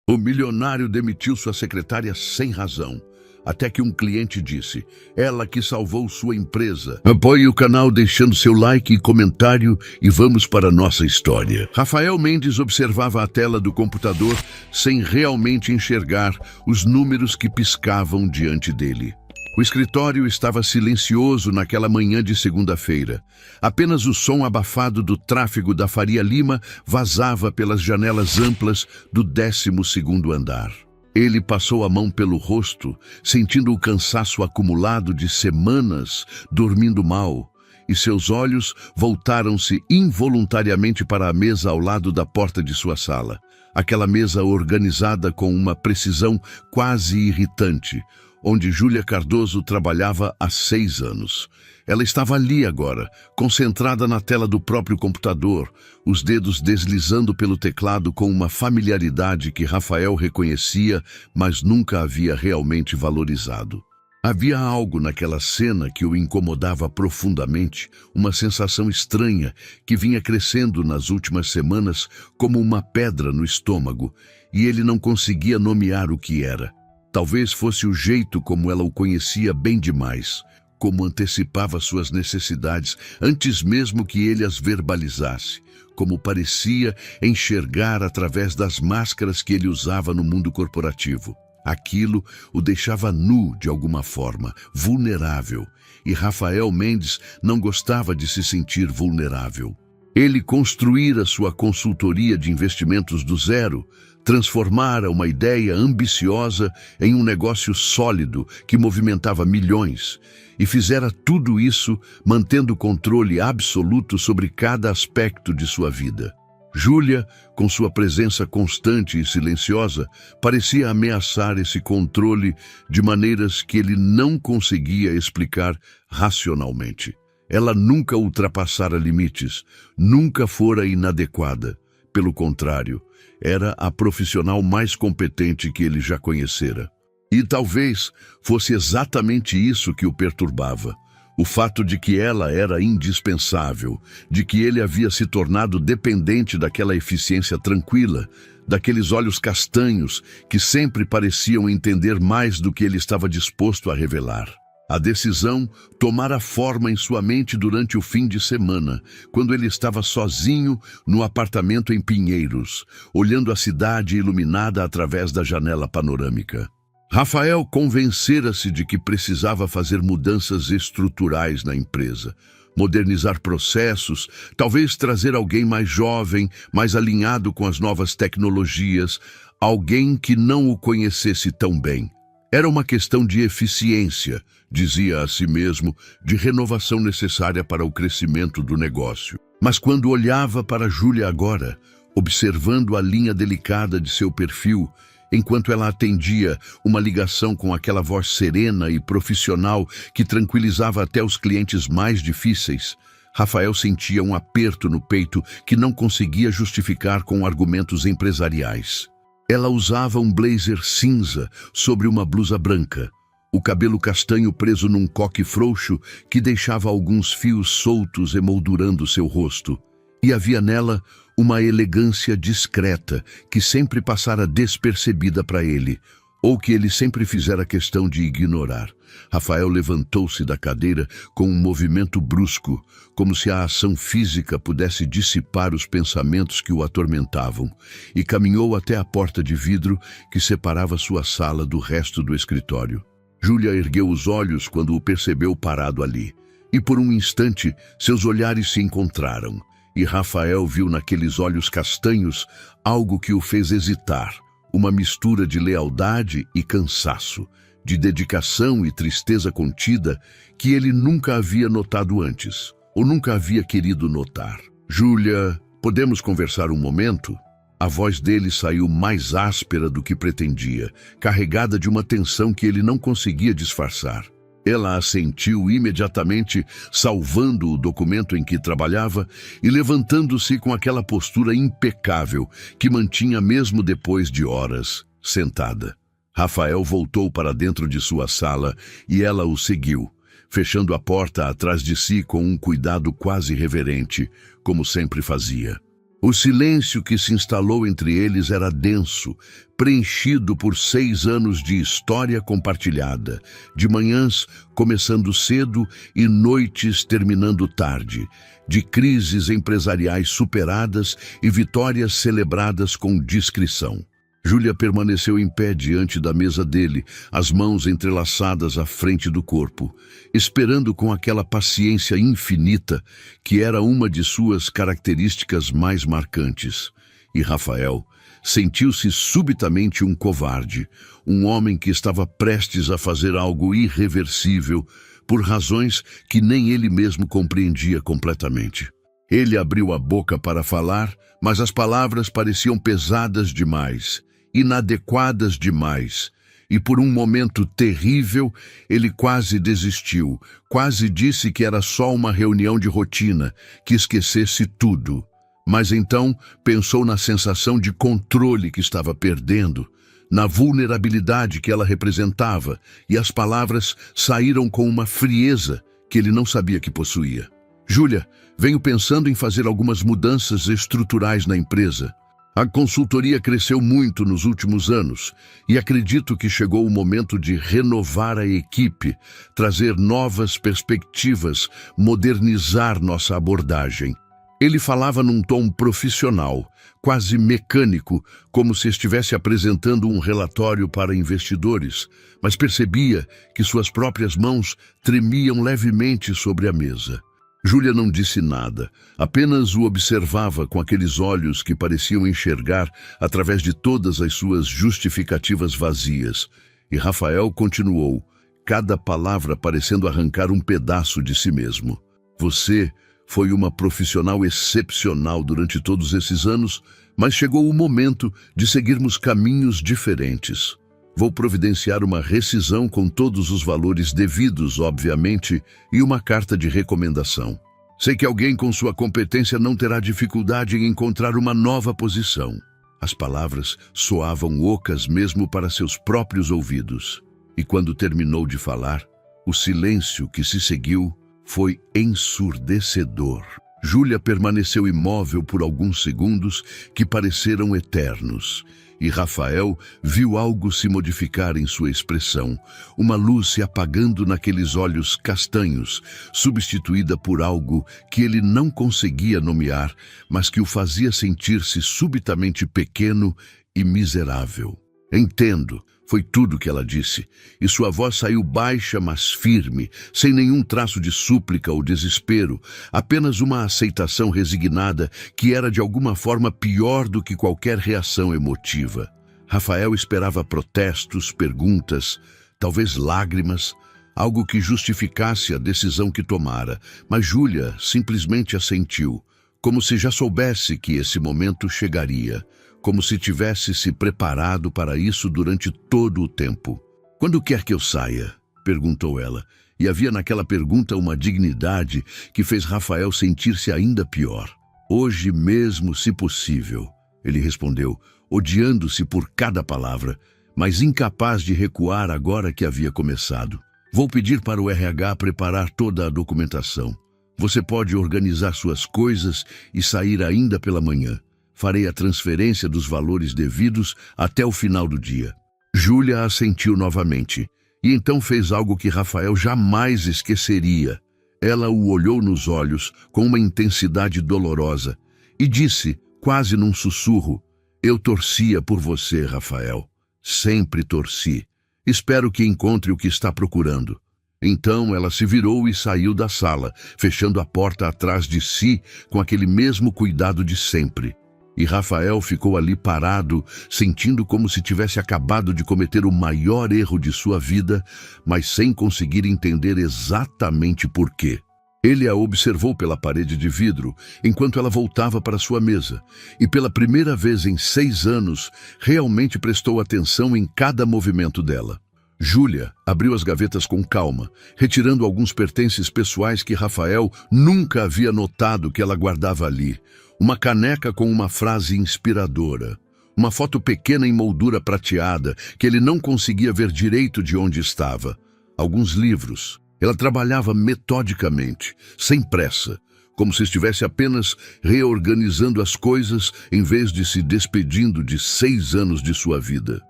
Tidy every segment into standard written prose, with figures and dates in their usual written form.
O milionário demitiu sua secretária sem razão, até que um cliente disse: ela que salvou sua empresa. Apoie o canal deixando seu like e comentário e vamos para a nossa história. Rafael Mendes observava a tela do computador sem realmente enxergar os números que piscavam diante dele. O escritório estava silencioso naquela manhã de segunda-feira. Apenas o som abafado do tráfego da Faria Lima vazava pelas janelas amplas do 12º andar. Ele passou a mão pelo rosto, sentindo o cansaço acumulado de semanas, dormindo mal, e seus olhos voltaram-se involuntariamente para a mesa ao lado da porta de sua sala. Aquela mesa organizada com uma precisão quase irritante, onde Júlia Cardoso trabalhava há 6 anos. Ela estava ali agora, concentrada na tela do próprio computador, os dedos deslizando pelo teclado com uma familiaridade que Rafael reconhecia, mas nunca havia realmente valorizado. Havia algo naquela cena que o incomodava profundamente, uma sensação estranha que vinha crescendo nas últimas semanas como uma pedra no estômago, e ele não conseguia nomear o que era. Talvez fosse o jeito como ela o conhecia bem demais, como antecipava suas necessidades antes mesmo que ele as verbalizasse, como parecia enxergar através das máscaras que ele usava no mundo corporativo. Aquilo o deixava nu de alguma forma, vulnerável, e Rafael Mendes não gostava de se sentir vulnerável. Ele construíra sua consultoria de investimentos do zero, transformara uma ideia ambiciosa em um negócio sólido que movimentava milhões, e fizera tudo isso mantendo controle absoluto sobre cada aspecto de sua vida. Júlia, com sua presença constante e silenciosa, parecia ameaçar esse controle de maneiras que ele não conseguia explicar racionalmente. Ela nunca ultrapassara limites, nunca fora inadequada. Pelo contrário, era a profissional mais competente que ele já conhecera. E talvez fosse exatamente isso que o perturbava. O fato de que ela era indispensável, de que ele havia se tornado dependente daquela eficiência tranquila, daqueles olhos castanhos que sempre pareciam entender mais do que ele estava disposto a revelar. A decisão tomara forma em sua mente durante o fim de semana, quando ele estava sozinho no apartamento em Pinheiros, olhando a cidade iluminada através da janela panorâmica. Rafael convencera-se de que precisava fazer mudanças estruturais na empresa, modernizar processos, talvez trazer alguém mais jovem, mais alinhado com as novas tecnologias, alguém que não o conhecesse tão bem. Era uma questão de eficiência, dizia a si mesmo, de renovação necessária para o crescimento do negócio. Mas quando olhava para Júlia agora, observando a linha delicada de seu perfil, enquanto ela atendia uma ligação com aquela voz serena e profissional que tranquilizava até os clientes mais difíceis, Rafael sentia um aperto no peito que não conseguia justificar com argumentos empresariais. Ela usava um blazer cinza sobre uma blusa branca, o cabelo castanho preso num coque frouxo que deixava alguns fios soltos emoldurando seu rosto. E havia nela uma elegância discreta que sempre passara despercebida para ele, ou que ele sempre fizera questão de ignorar. Rafael levantou-se da cadeira com um movimento brusco, como se a ação física pudesse dissipar os pensamentos que o atormentavam, e caminhou até a porta de vidro que separava sua sala do resto do escritório. Júlia ergueu os olhos quando o percebeu parado ali, e por um instante seus olhares se encontraram, e Rafael viu naqueles olhos castanhos algo que o fez hesitar, uma mistura de lealdade e cansaço, de dedicação e tristeza contida que ele nunca havia notado antes, ou nunca havia querido notar. Júlia, podemos conversar um momento? A voz dele saiu mais áspera do que pretendia, carregada de uma tensão que ele não conseguia disfarçar. Ela assentiu imediatamente, salvando o documento em que trabalhava e levantando-se com aquela postura impecável que mantinha mesmo depois de horas, sentada. Rafael voltou para dentro de sua sala e ela o seguiu, fechando a porta atrás de si com um cuidado quase reverente, como sempre fazia. O silêncio que se instalou entre eles era denso, preenchido por 6 anos de história compartilhada, de manhãs começando cedo e noites terminando tarde, de crises empresariais superadas e vitórias celebradas com discrição. Júlia permaneceu em pé diante da mesa dele, as mãos entrelaçadas à frente do corpo, esperando com aquela paciência infinita que era uma de suas características mais marcantes. E Rafael sentiu-se subitamente um covarde, um homem que estava prestes a fazer algo irreversível, por razões que nem ele mesmo compreendia completamente. Ele abriu a boca para falar, mas as palavras pareciam pesadas demais, inadequadas demais, e por um momento terrível ele quase desistiu, quase disse que era só uma reunião de rotina, que esquecesse tudo. Mas então pensou na sensação de controle que estava perdendo, na vulnerabilidade que ela representava, e as palavras saíram com uma frieza que ele não sabia que possuía. Júlia, venho pensando em fazer algumas mudanças estruturais na empresa. A consultoria cresceu muito nos últimos anos e acredito que chegou o momento de renovar a equipe, trazer novas perspectivas, modernizar nossa abordagem. Ele falava num tom profissional, quase mecânico, como se estivesse apresentando um relatório para investidores, mas percebia que suas próprias mãos tremiam levemente sobre a mesa. Júlia não disse nada, apenas o observava com aqueles olhos que pareciam enxergar através de todas as suas justificativas vazias. E Rafael continuou, cada palavra parecendo arrancar um pedaço de si mesmo. Você foi uma profissional excepcional durante todos esses anos, mas chegou o momento de seguirmos caminhos diferentes. Vou providenciar uma rescisão com todos os valores devidos, obviamente, e uma carta de recomendação. Sei que alguém com sua competência não terá dificuldade em encontrar uma nova posição. As palavras soavam ocas mesmo para seus próprios ouvidos. E quando terminou de falar, o silêncio que se seguiu foi ensurdecedor. Júlia permaneceu imóvel por alguns segundos que pareceram eternos. E Rafael viu algo se modificar em sua expressão, uma luz se apagando naqueles olhos castanhos, substituída por algo que ele não conseguia nomear, mas que o fazia sentir-se subitamente pequeno e miserável. Entendo, foi tudo que ela disse, e sua voz saiu baixa, mas firme, sem nenhum traço de súplica ou desespero, apenas uma aceitação resignada que era de alguma forma pior do que qualquer reação emotiva. Rafael esperava protestos, perguntas, talvez lágrimas, algo que justificasse a decisão que tomara, mas Júlia simplesmente assentiu, como se já soubesse que esse momento chegaria, como se tivesse se preparado para isso durante todo o tempo. "Quando quer que eu saia?" perguntou ela, e havia naquela pergunta uma dignidade que fez Rafael sentir-se ainda pior. "Hoje mesmo, se possível", ele respondeu, odiando-se por cada palavra, mas incapaz de recuar agora que havia começado. "Vou pedir para o RH preparar toda a documentação. Você pode organizar suas coisas e sair ainda pela manhã. Farei a transferência dos valores devidos até o final do dia." Júlia assentiu novamente, e então fez algo que Rafael jamais esqueceria. Ela o olhou nos olhos com uma intensidade dolorosa e disse, quase num sussurro, "Eu torcia por você, Rafael. Sempre torci. Espero que encontre o que está procurando." Então ela se virou e saiu da sala, fechando a porta atrás de si com aquele mesmo cuidado de sempre. E Rafael ficou ali parado, sentindo como se tivesse acabado de cometer o maior erro de sua vida, mas sem conseguir entender exatamente por quê. Ele a observou pela parede de vidro, enquanto ela voltava para sua mesa, e pela primeira vez em 6 anos, realmente prestou atenção em cada movimento dela. Júlia abriu as gavetas com calma, retirando alguns pertences pessoais que Rafael nunca havia notado que ela guardava ali. Uma caneca com uma frase inspiradora. Uma foto pequena em moldura prateada, que ele não conseguia ver direito de onde estava. Alguns livros. Ela trabalhava metodicamente, sem pressa, como se estivesse apenas reorganizando as coisas em vez de se despedindo de 6 anos de sua vida.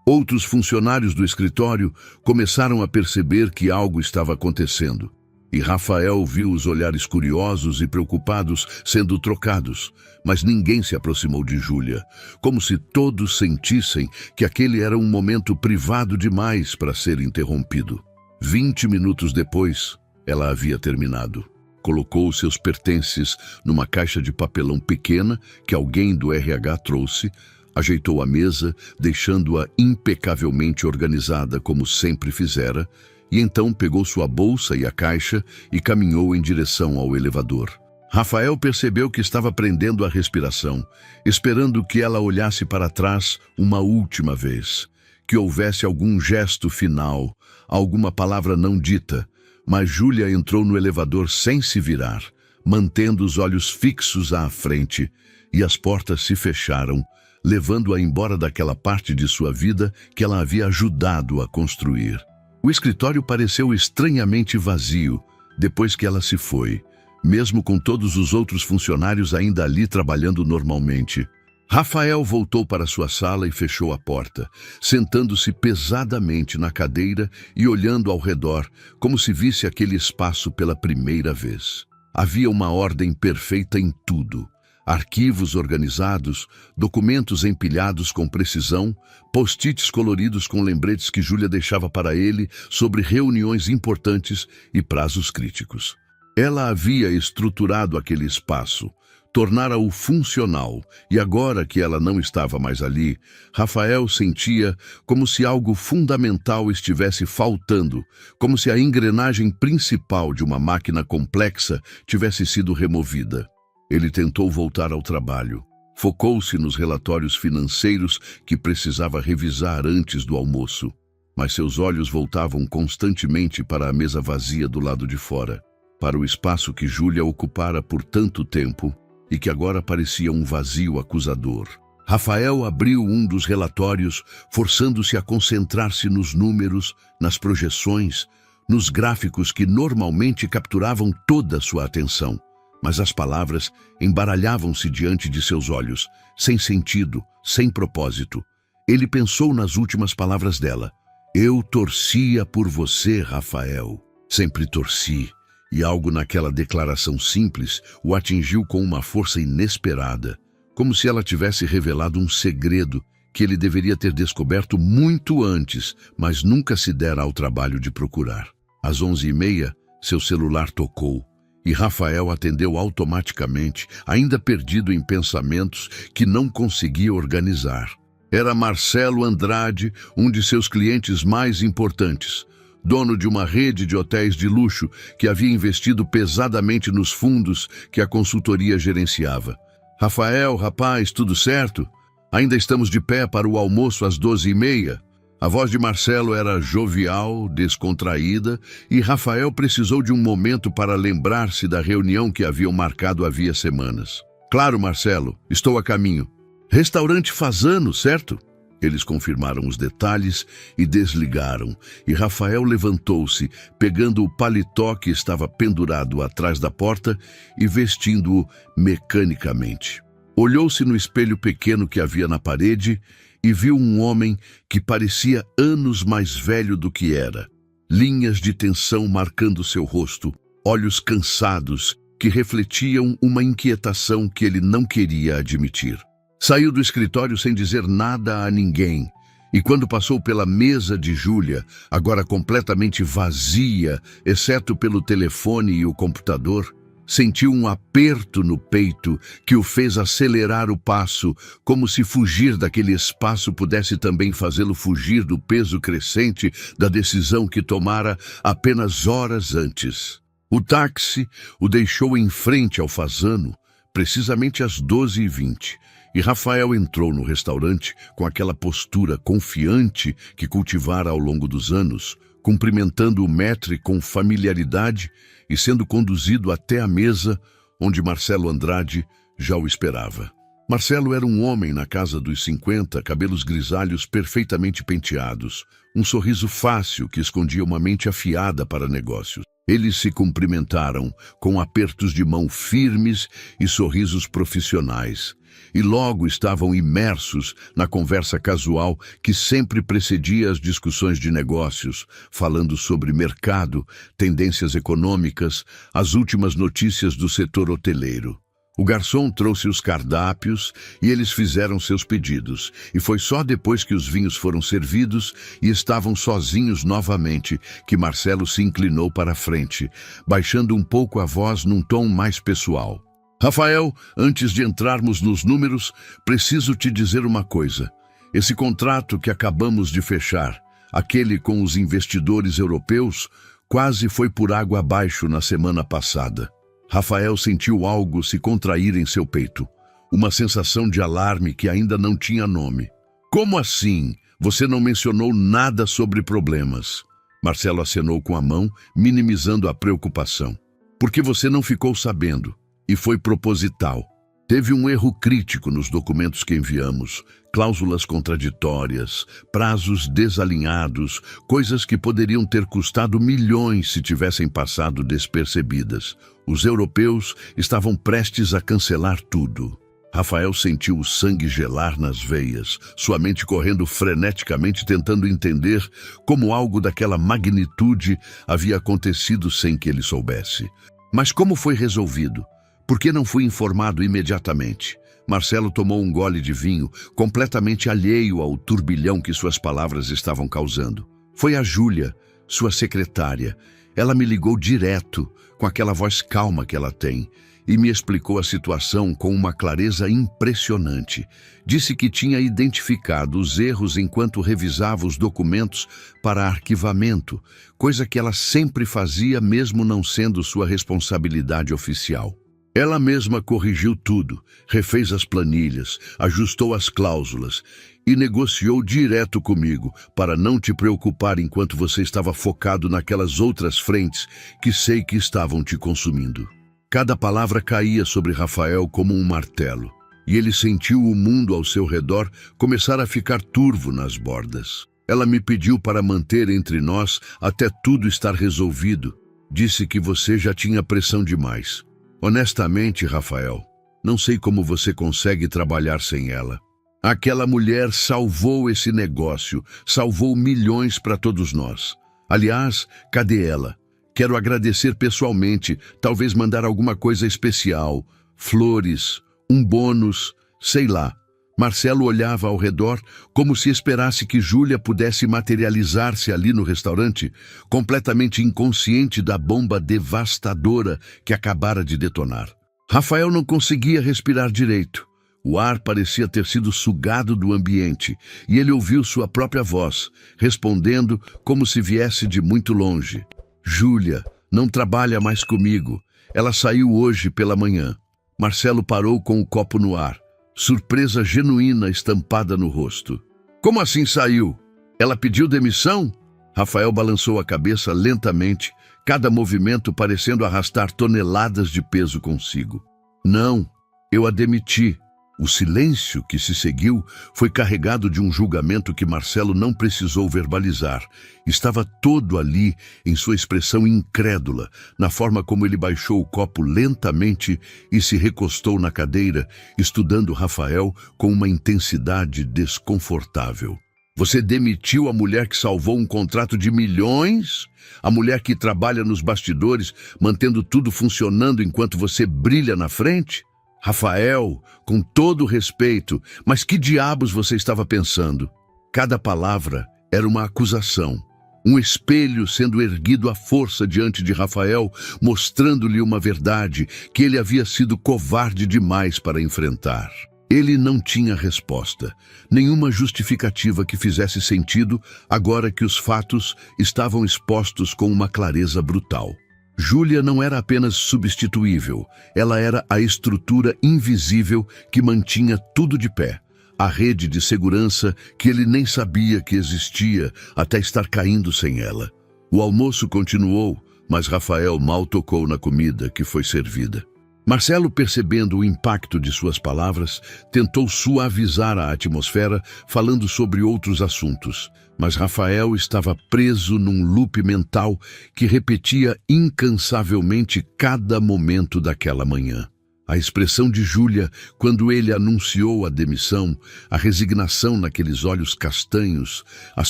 Outros funcionários do escritório começaram a perceber que algo estava acontecendo. E Rafael viu os olhares curiosos e preocupados sendo trocados, mas ninguém se aproximou de Júlia, como se todos sentissem que aquele era um momento privado demais para ser interrompido. 20 minutos depois, ela havia terminado. Colocou seus pertences numa caixa de papelão pequena que alguém do RH trouxe, ajeitou a mesa, deixando-a impecavelmente organizada como sempre fizera, e então pegou sua bolsa e a caixa e caminhou em direção ao elevador. Rafael percebeu que estava prendendo a respiração, esperando que ela olhasse para trás uma última vez, que houvesse algum gesto final, alguma palavra não dita, mas Júlia entrou no elevador sem se virar, mantendo os olhos fixos à frente, e as portas se fecharam, levando-a embora daquela parte de sua vida que ela havia ajudado a construir. O escritório pareceu estranhamente vazio depois que ela se foi, mesmo com todos os outros funcionários ainda ali trabalhando normalmente. Rafael voltou para sua sala e fechou a porta, sentando-se pesadamente na cadeira e olhando ao redor, como se visse aquele espaço pela primeira vez. Havia uma ordem perfeita em tudo. Arquivos organizados, documentos empilhados com precisão, post-its coloridos com lembretes que Júlia deixava para ele sobre reuniões importantes e prazos críticos. Ela havia estruturado aquele espaço, tornara-o funcional, e agora que ela não estava mais ali, Rafael sentia como se algo fundamental estivesse faltando, como se a engrenagem principal de uma máquina complexa tivesse sido removida. Ele tentou voltar ao trabalho. Focou-se nos relatórios financeiros que precisava revisar antes do almoço, mas seus olhos voltavam constantemente para a mesa vazia do lado de fora, para o espaço que Júlia ocupara por tanto tempo e que agora parecia um vazio acusador. Rafael abriu um dos relatórios, forçando-se a concentrar-se nos números, nas projeções, nos gráficos que normalmente capturavam toda a sua atenção. Mas as palavras embaralhavam-se diante de seus olhos, sem sentido, sem propósito. Ele pensou nas últimas palavras dela. Eu torcia por você, Rafael. Sempre torci. E algo naquela declaração simples o atingiu com uma força inesperada, como se ela tivesse revelado um segredo que ele deveria ter descoberto muito antes, mas nunca se dera ao trabalho de procurar. Às 11h30, seu celular tocou. E Rafael atendeu automaticamente, ainda perdido em pensamentos que não conseguia organizar. Era Marcelo Andrade, um de seus clientes mais importantes, dono de uma rede de hotéis de luxo que havia investido pesadamente nos fundos que a consultoria gerenciava. Rafael, rapaz, tudo certo? Ainda estamos de pé para o almoço às 12h30? A voz de Marcelo era jovial, descontraída, e Rafael precisou de um momento para lembrar-se da reunião que haviam marcado havia semanas. Claro, Marcelo, estou a caminho. Restaurante Fazano, certo? Eles confirmaram os detalhes e desligaram, e Rafael levantou-se, pegando o paletó que estava pendurado atrás da porta e vestindo-o mecanicamente. Olhou-se no espelho pequeno que havia na parede e viu um homem que parecia anos mais velho do que era. Linhas de tensão marcando seu rosto, olhos cansados que refletiam uma inquietação que ele não queria admitir. Saiu do escritório sem dizer nada a ninguém, e quando passou pela mesa de Júlia, agora completamente vazia, exceto pelo telefone e o computador, sentiu um aperto no peito que o fez acelerar o passo, como se fugir daquele espaço pudesse também fazê-lo fugir do peso crescente da decisão que tomara apenas horas antes. O táxi o deixou em frente ao Fazano, precisamente às 12h20, e Rafael entrou no restaurante com aquela postura confiante que cultivara ao longo dos anos, cumprimentando o maître com familiaridade e sendo conduzido até a mesa onde Marcelo Andrade já o esperava. Marcelo era um homem na casa dos 50, cabelos grisalhos perfeitamente penteados, um sorriso fácil que escondia uma mente afiada para negócios. Eles se cumprimentaram com apertos de mão firmes e sorrisos profissionais, e logo estavam imersos na conversa casual que sempre precedia as discussões de negócios, falando sobre mercado, tendências econômicas, as últimas notícias do setor hoteleiro. O garçom trouxe os cardápios e eles fizeram seus pedidos, e foi só depois que os vinhos foram servidos e estavam sozinhos novamente que Marcelo se inclinou para a frente, baixando um pouco a voz num tom mais pessoal. Rafael, antes de entrarmos nos números, preciso te dizer uma coisa. Esse contrato que acabamos de fechar, aquele com os investidores europeus, quase foi por água abaixo na semana passada. Rafael sentiu algo se contrair em seu peito, uma sensação de alarme que ainda não tinha nome. Como assim? Você não mencionou nada sobre problemas. Marcelo acenou com a mão, minimizando a preocupação. Porque você não ficou sabendo, e foi proposital. Teve um erro crítico nos documentos que enviamos, cláusulas contraditórias, prazos desalinhados, coisas que poderiam ter custado milhões se tivessem passado despercebidas. Os europeus estavam prestes a cancelar tudo. Rafael sentiu o sangue gelar nas veias, sua mente correndo freneticamente tentando entender como algo daquela magnitude havia acontecido sem que ele soubesse. Mas como foi resolvido? Por que não fui informado imediatamente? Marcelo tomou um gole de vinho, completamente alheio ao turbilhão que suas palavras estavam causando. Foi a Júlia, sua secretária. Ela me ligou direto, com aquela voz calma que ela tem, e me explicou a situação com uma clareza impressionante. Disse que tinha identificado os erros enquanto revisava os documentos para arquivamento, coisa que ela sempre fazia mesmo não sendo sua responsabilidade oficial. Ela mesma corrigiu tudo, refez as planilhas, ajustou as cláusulas e negociou direto comigo para não te preocupar enquanto você estava focado naquelas outras frentes que sei que estavam te consumindo. Cada palavra caía sobre Rafael como um martelo, e ele sentiu o mundo ao seu redor começar a ficar turvo nas bordas. Ela me pediu para manter entre nós até tudo estar resolvido. Disse que você já tinha pressão demais. Honestamente, Rafael, não sei como você consegue trabalhar sem ela. Aquela mulher salvou esse negócio, salvou milhões para todos nós. Aliás, cadê ela? Quero agradecer pessoalmente, talvez mandar alguma coisa especial, flores, um bônus, sei lá. Marcelo olhava ao redor como se esperasse que Júlia pudesse materializar-se ali no restaurante, completamente inconsciente da bomba devastadora que acabara de detonar. Rafael não conseguia respirar direito. O ar parecia ter sido sugado do ambiente, e ele ouviu sua própria voz, respondendo como se viesse de muito longe. Júlia não trabalha mais comigo. Ela saiu hoje pela manhã. Marcelo parou com o copo no ar. Surpresa genuína estampada no rosto. Como assim saiu? Ela pediu demissão? Rafael balançou a cabeça lentamente, cada movimento parecendo arrastar toneladas de peso consigo. Não, eu a demiti. O silêncio que se seguiu foi carregado de um julgamento que Marcelo não precisou verbalizar. Estava todo ali em sua expressão incrédula, na forma como ele baixou o copo lentamente e se recostou na cadeira, estudando Rafael com uma intensidade desconfortável. Você demitiu a mulher que salvou um contrato de milhões? A mulher que trabalha nos bastidores, mantendo tudo funcionando enquanto você brilha na frente? Rafael, com todo respeito, mas que diabos você estava pensando? Cada palavra era uma acusação, um espelho sendo erguido à força diante de Rafael, mostrando-lhe uma verdade que ele havia sido covarde demais para enfrentar. Ele não tinha resposta, nenhuma justificativa que fizesse sentido agora que os fatos estavam expostos com uma clareza brutal. Júlia não era apenas substituível, ela era a estrutura invisível que mantinha tudo de pé, a rede de segurança que ele nem sabia que existia até estar caindo sem ela. O almoço continuou, mas Rafael mal tocou na comida que foi servida. Marcelo, percebendo o impacto de suas palavras, tentou suavizar a atmosfera, falando sobre outros assuntos. Mas Rafael estava preso num loop mental que repetia incansavelmente cada momento daquela manhã. A expressão de Júlia, quando ele anunciou a demissão, a resignação naqueles olhos castanhos, as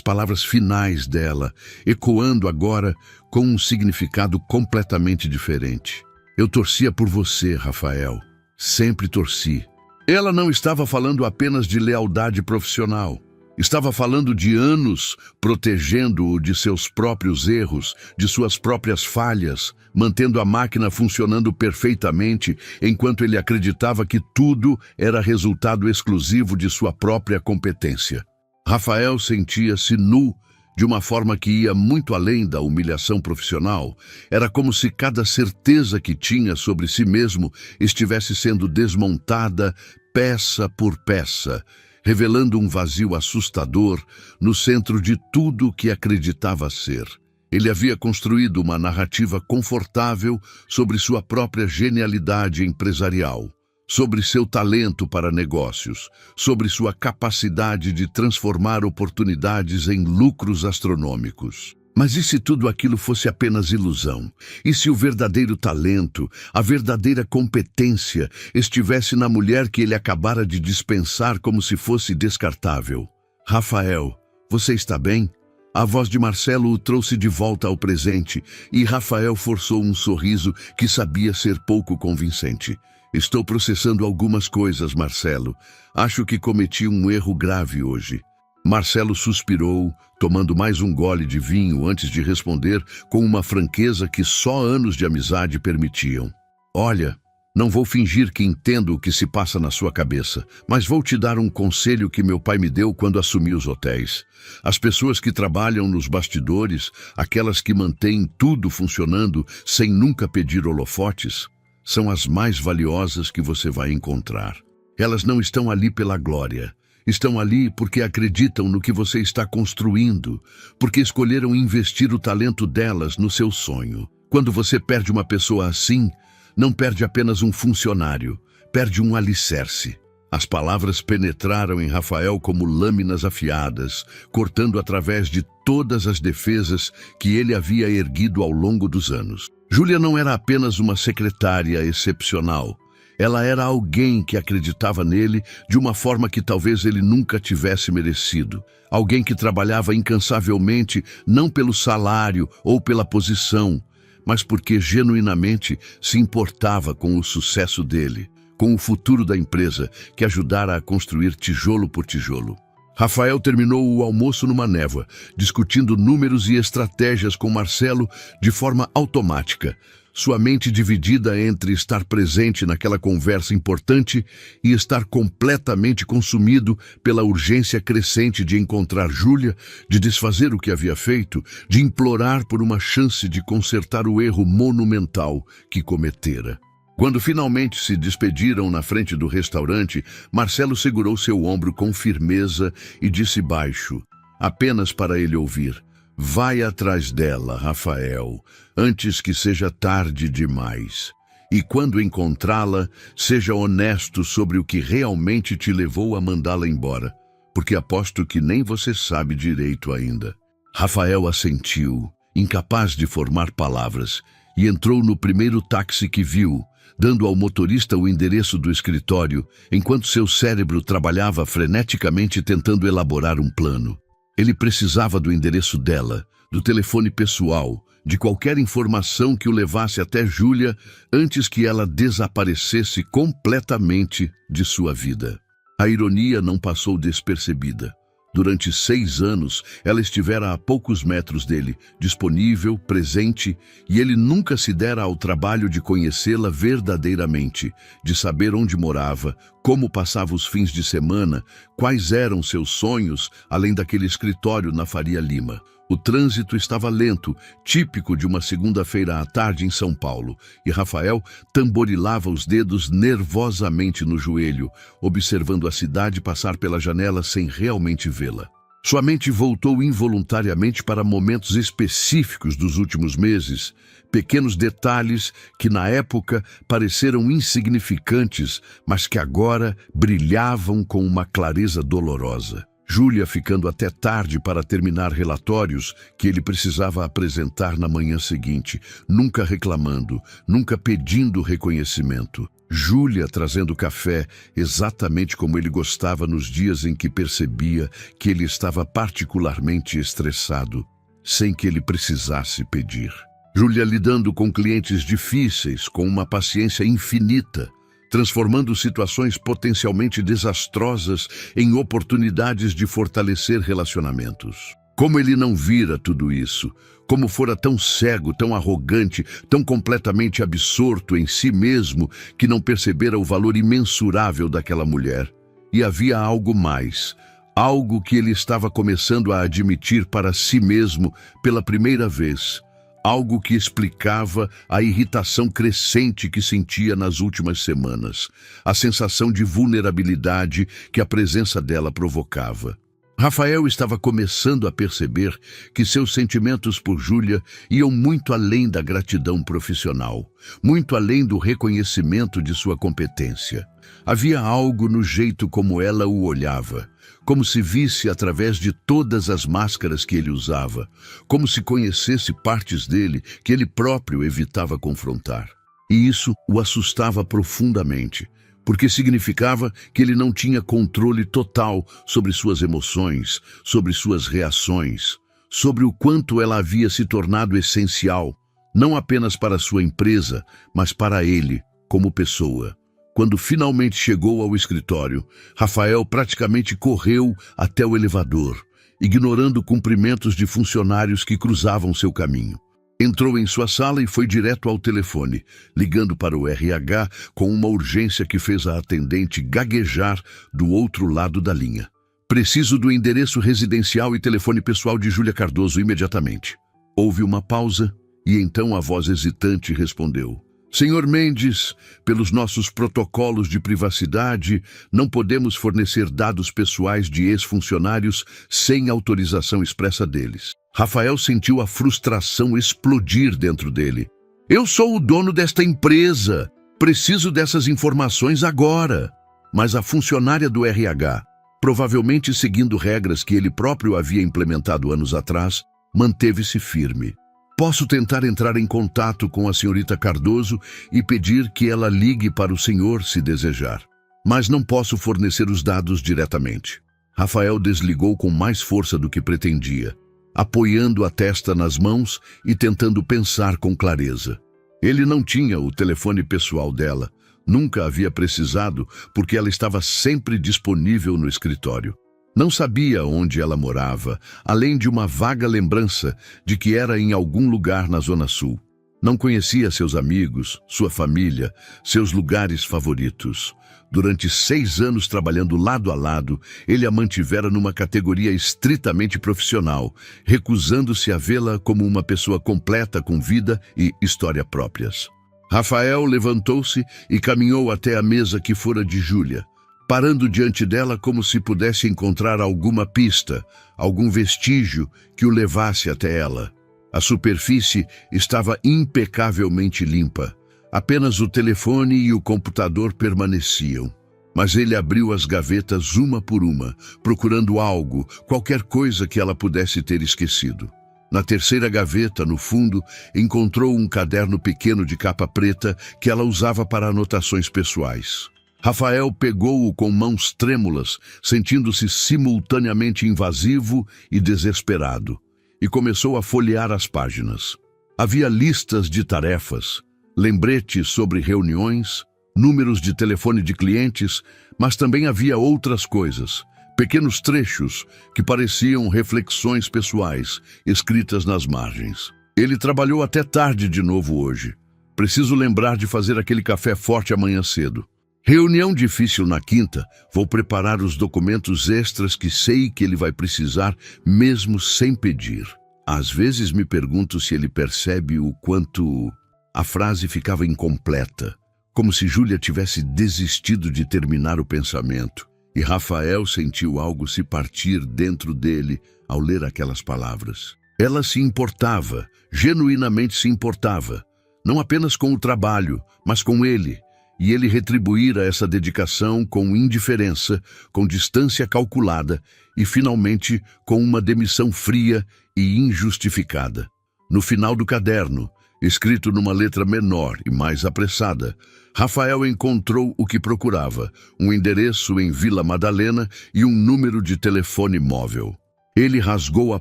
palavras finais dela, ecoando agora com um significado completamente diferente. Eu torcia por você, Rafael. Sempre torci. Ela não estava falando apenas de lealdade profissional. Estava falando de anos protegendo-o de seus próprios erros, de suas próprias falhas, mantendo a máquina funcionando perfeitamente, enquanto ele acreditava que tudo era resultado exclusivo de sua própria competência. Rafael sentia-se nu de uma forma que ia muito além da humilhação profissional. Era como se cada certeza que tinha sobre si mesmo estivesse sendo desmontada peça por peça, revelando um vazio assustador no centro de tudo o que acreditava ser. Ele havia construído uma narrativa confortável sobre sua própria genialidade empresarial, sobre seu talento para negócios, sobre sua capacidade de transformar oportunidades em lucros astronômicos. Mas e se tudo aquilo fosse apenas ilusão? E se o verdadeiro talento, a verdadeira competência, estivesse na mulher que ele acabara de dispensar como se fosse descartável? Rafael, você está bem? A voz de Marcelo o trouxe de volta ao presente, e Rafael forçou um sorriso que sabia ser pouco convincente. Estou processando algumas coisas, Marcelo. Acho que cometi um erro grave hoje. Marcelo suspirou, tomando mais um gole de vinho antes de responder com uma franqueza que só anos de amizade permitiam. Olha, não vou fingir que entendo o que se passa na sua cabeça, mas vou te dar um conselho que meu pai me deu quando assumi os hotéis. As pessoas que trabalham nos bastidores, aquelas que mantêm tudo funcionando sem nunca pedir holofotes, são as mais valiosas que você vai encontrar. Elas não estão ali pela glória. Estão ali porque acreditam no que você está construindo, porque escolheram investir o talento delas no seu sonho. Quando você perde uma pessoa assim, não perde apenas um funcionário, perde um alicerce. As palavras penetraram em Rafael como lâminas afiadas, cortando através de todas as defesas que ele havia erguido ao longo dos anos. Júlia não era apenas uma secretária excepcional. Ela era alguém que acreditava nele de uma forma que talvez ele nunca tivesse merecido. Alguém que trabalhava incansavelmente não pelo salário ou pela posição, mas porque genuinamente se importava com o sucesso dele, com o futuro da empresa que ajudara a construir tijolo por tijolo. Rafael terminou o almoço numa névoa, discutindo números e estratégias com Marcelo de forma automática, sua mente dividida entre estar presente naquela conversa importante e estar completamente consumido pela urgência crescente de encontrar Júlia, de desfazer o que havia feito, de implorar por uma chance de consertar o erro monumental que cometera. Quando finalmente se despediram na frente do restaurante, Marcelo segurou seu ombro com firmeza e disse baixo, apenas para ele ouvir: vai atrás dela, Rafael, antes que seja tarde demais. E quando encontrá-la, seja honesto sobre o que realmente te levou a mandá-la embora, porque aposto que nem você sabe direito ainda. Rafael assentiu, incapaz de formar palavras, e entrou no primeiro táxi que viu, dando ao motorista o endereço do escritório, enquanto seu cérebro trabalhava freneticamente tentando elaborar um plano. Ele precisava do endereço dela, do telefone pessoal, de qualquer informação que o levasse até Júlia antes que ela desaparecesse completamente de sua vida. A ironia não passou despercebida. Durante 6 anos, ela estivera a poucos metros dele, disponível, presente, e ele nunca se dera ao trabalho de conhecê-la verdadeiramente, de saber onde morava, como passava os fins de semana, quais eram seus sonhos, além daquele escritório na Faria Lima. O trânsito estava lento, típico de uma segunda-feira à tarde em São Paulo, e Rafael tamborilava os dedos nervosamente no joelho, observando a cidade passar pela janela sem realmente vê-la. Sua mente voltou involuntariamente para momentos específicos dos últimos meses, pequenos detalhes que na época pareceram insignificantes, mas que agora brilhavam com uma clareza dolorosa. Júlia ficando até tarde para terminar relatórios que ele precisava apresentar na manhã seguinte, nunca reclamando, nunca pedindo reconhecimento. Júlia trazendo café exatamente como ele gostava nos dias em que percebia que ele estava particularmente estressado, sem que ele precisasse pedir. Júlia lidando com clientes difíceis, com uma paciência infinita, transformando situações potencialmente desastrosas em oportunidades de fortalecer relacionamentos. Como ele não vira tudo isso? Como fora tão cego, tão arrogante, tão completamente absorto em si mesmo que não percebera o valor imensurável daquela mulher? E havia algo mais, algo que ele estava começando a admitir para si mesmo pela primeira vez. Algo que explicava a irritação crescente que sentia nas últimas semanas, a sensação de vulnerabilidade que a presença dela provocava. Rafael estava começando a perceber que seus sentimentos por Júlia iam muito além da gratidão profissional, muito além do reconhecimento de sua competência. Havia algo no jeito como ela o olhava, como se visse através de todas as máscaras que ele usava, como se conhecesse partes dele que ele próprio evitava confrontar. E isso o assustava profundamente, porque significava que ele não tinha controle total sobre suas emoções, sobre suas reações, sobre o quanto ela havia se tornado essencial, não apenas para sua empresa, mas para ele, como pessoa. Quando finalmente chegou ao escritório, Rafael praticamente correu até o elevador, ignorando cumprimentos de funcionários que cruzavam seu caminho. Entrou em sua sala e foi direto ao telefone, ligando para o RH com uma urgência que fez a atendente gaguejar do outro lado da linha. Preciso do endereço residencial e telefone pessoal de Júlia Cardoso imediatamente. Houve uma pausa e então a voz hesitante respondeu: Senhor Mendes, pelos nossos protocolos de privacidade, não podemos fornecer dados pessoais de ex-funcionários sem autorização expressa deles. Rafael sentiu a frustração explodir dentro dele. Eu sou o dono desta empresa. Preciso dessas informações agora. Mas a funcionária do RH, provavelmente seguindo regras que ele próprio havia implementado anos atrás, manteve-se firme. Posso tentar entrar em contato com a senhorita Cardoso e pedir que ela ligue para o senhor se desejar. Mas não posso fornecer os dados diretamente. Rafael desligou com mais força do que pretendia, apoiando a testa nas mãos e tentando pensar com clareza. Ele não tinha o telefone pessoal dela, nunca havia precisado porque ela estava sempre disponível no escritório. Não sabia onde ela morava, além de uma vaga lembrança de que era em algum lugar na Zona Sul. Não conhecia seus amigos, sua família, seus lugares favoritos. Durante 6 anos trabalhando lado a lado, ele a mantivera numa categoria estritamente profissional, recusando-se a vê-la como uma pessoa completa com vida e história próprias. Rafael levantou-se e caminhou até a mesa que fora de Júlia, parando diante dela como se pudesse encontrar alguma pista, algum vestígio que o levasse até ela. A superfície estava impecavelmente limpa. Apenas o telefone e o computador permaneciam. Mas ele abriu as gavetas uma por uma, procurando algo, qualquer coisa que ela pudesse ter esquecido. Na terceira gaveta, no fundo, encontrou um caderno pequeno de capa preta que ela usava para anotações pessoais. Rafael pegou-o com mãos trêmulas, sentindo-se simultaneamente invasivo e desesperado, e começou a folhear as páginas. Havia listas de tarefas, lembretes sobre reuniões, números de telefone de clientes, mas também havia outras coisas, pequenos trechos que pareciam reflexões pessoais, escritas nas margens. Ele trabalhou até tarde de novo hoje. Preciso lembrar de fazer aquele café forte amanhã cedo. Reunião difícil na quinta, vou preparar os documentos extras que sei que ele vai precisar, mesmo sem pedir. Às vezes me pergunto se ele percebe o quanto... A frase ficava incompleta, como se Júlia tivesse desistido de terminar o pensamento. E Rafael sentiu algo se partir dentro dele ao ler aquelas palavras. Ela se importava, genuinamente se importava, não apenas com o trabalho, mas com ele. E ele retribuíra essa dedicação com indiferença, com distância calculada e, finalmente, com uma demissão fria e injustificada. No final do caderno, escrito numa letra menor e mais apressada, Rafael encontrou o que procurava, um endereço em Vila Madalena e um número de telefone móvel. Ele rasgou a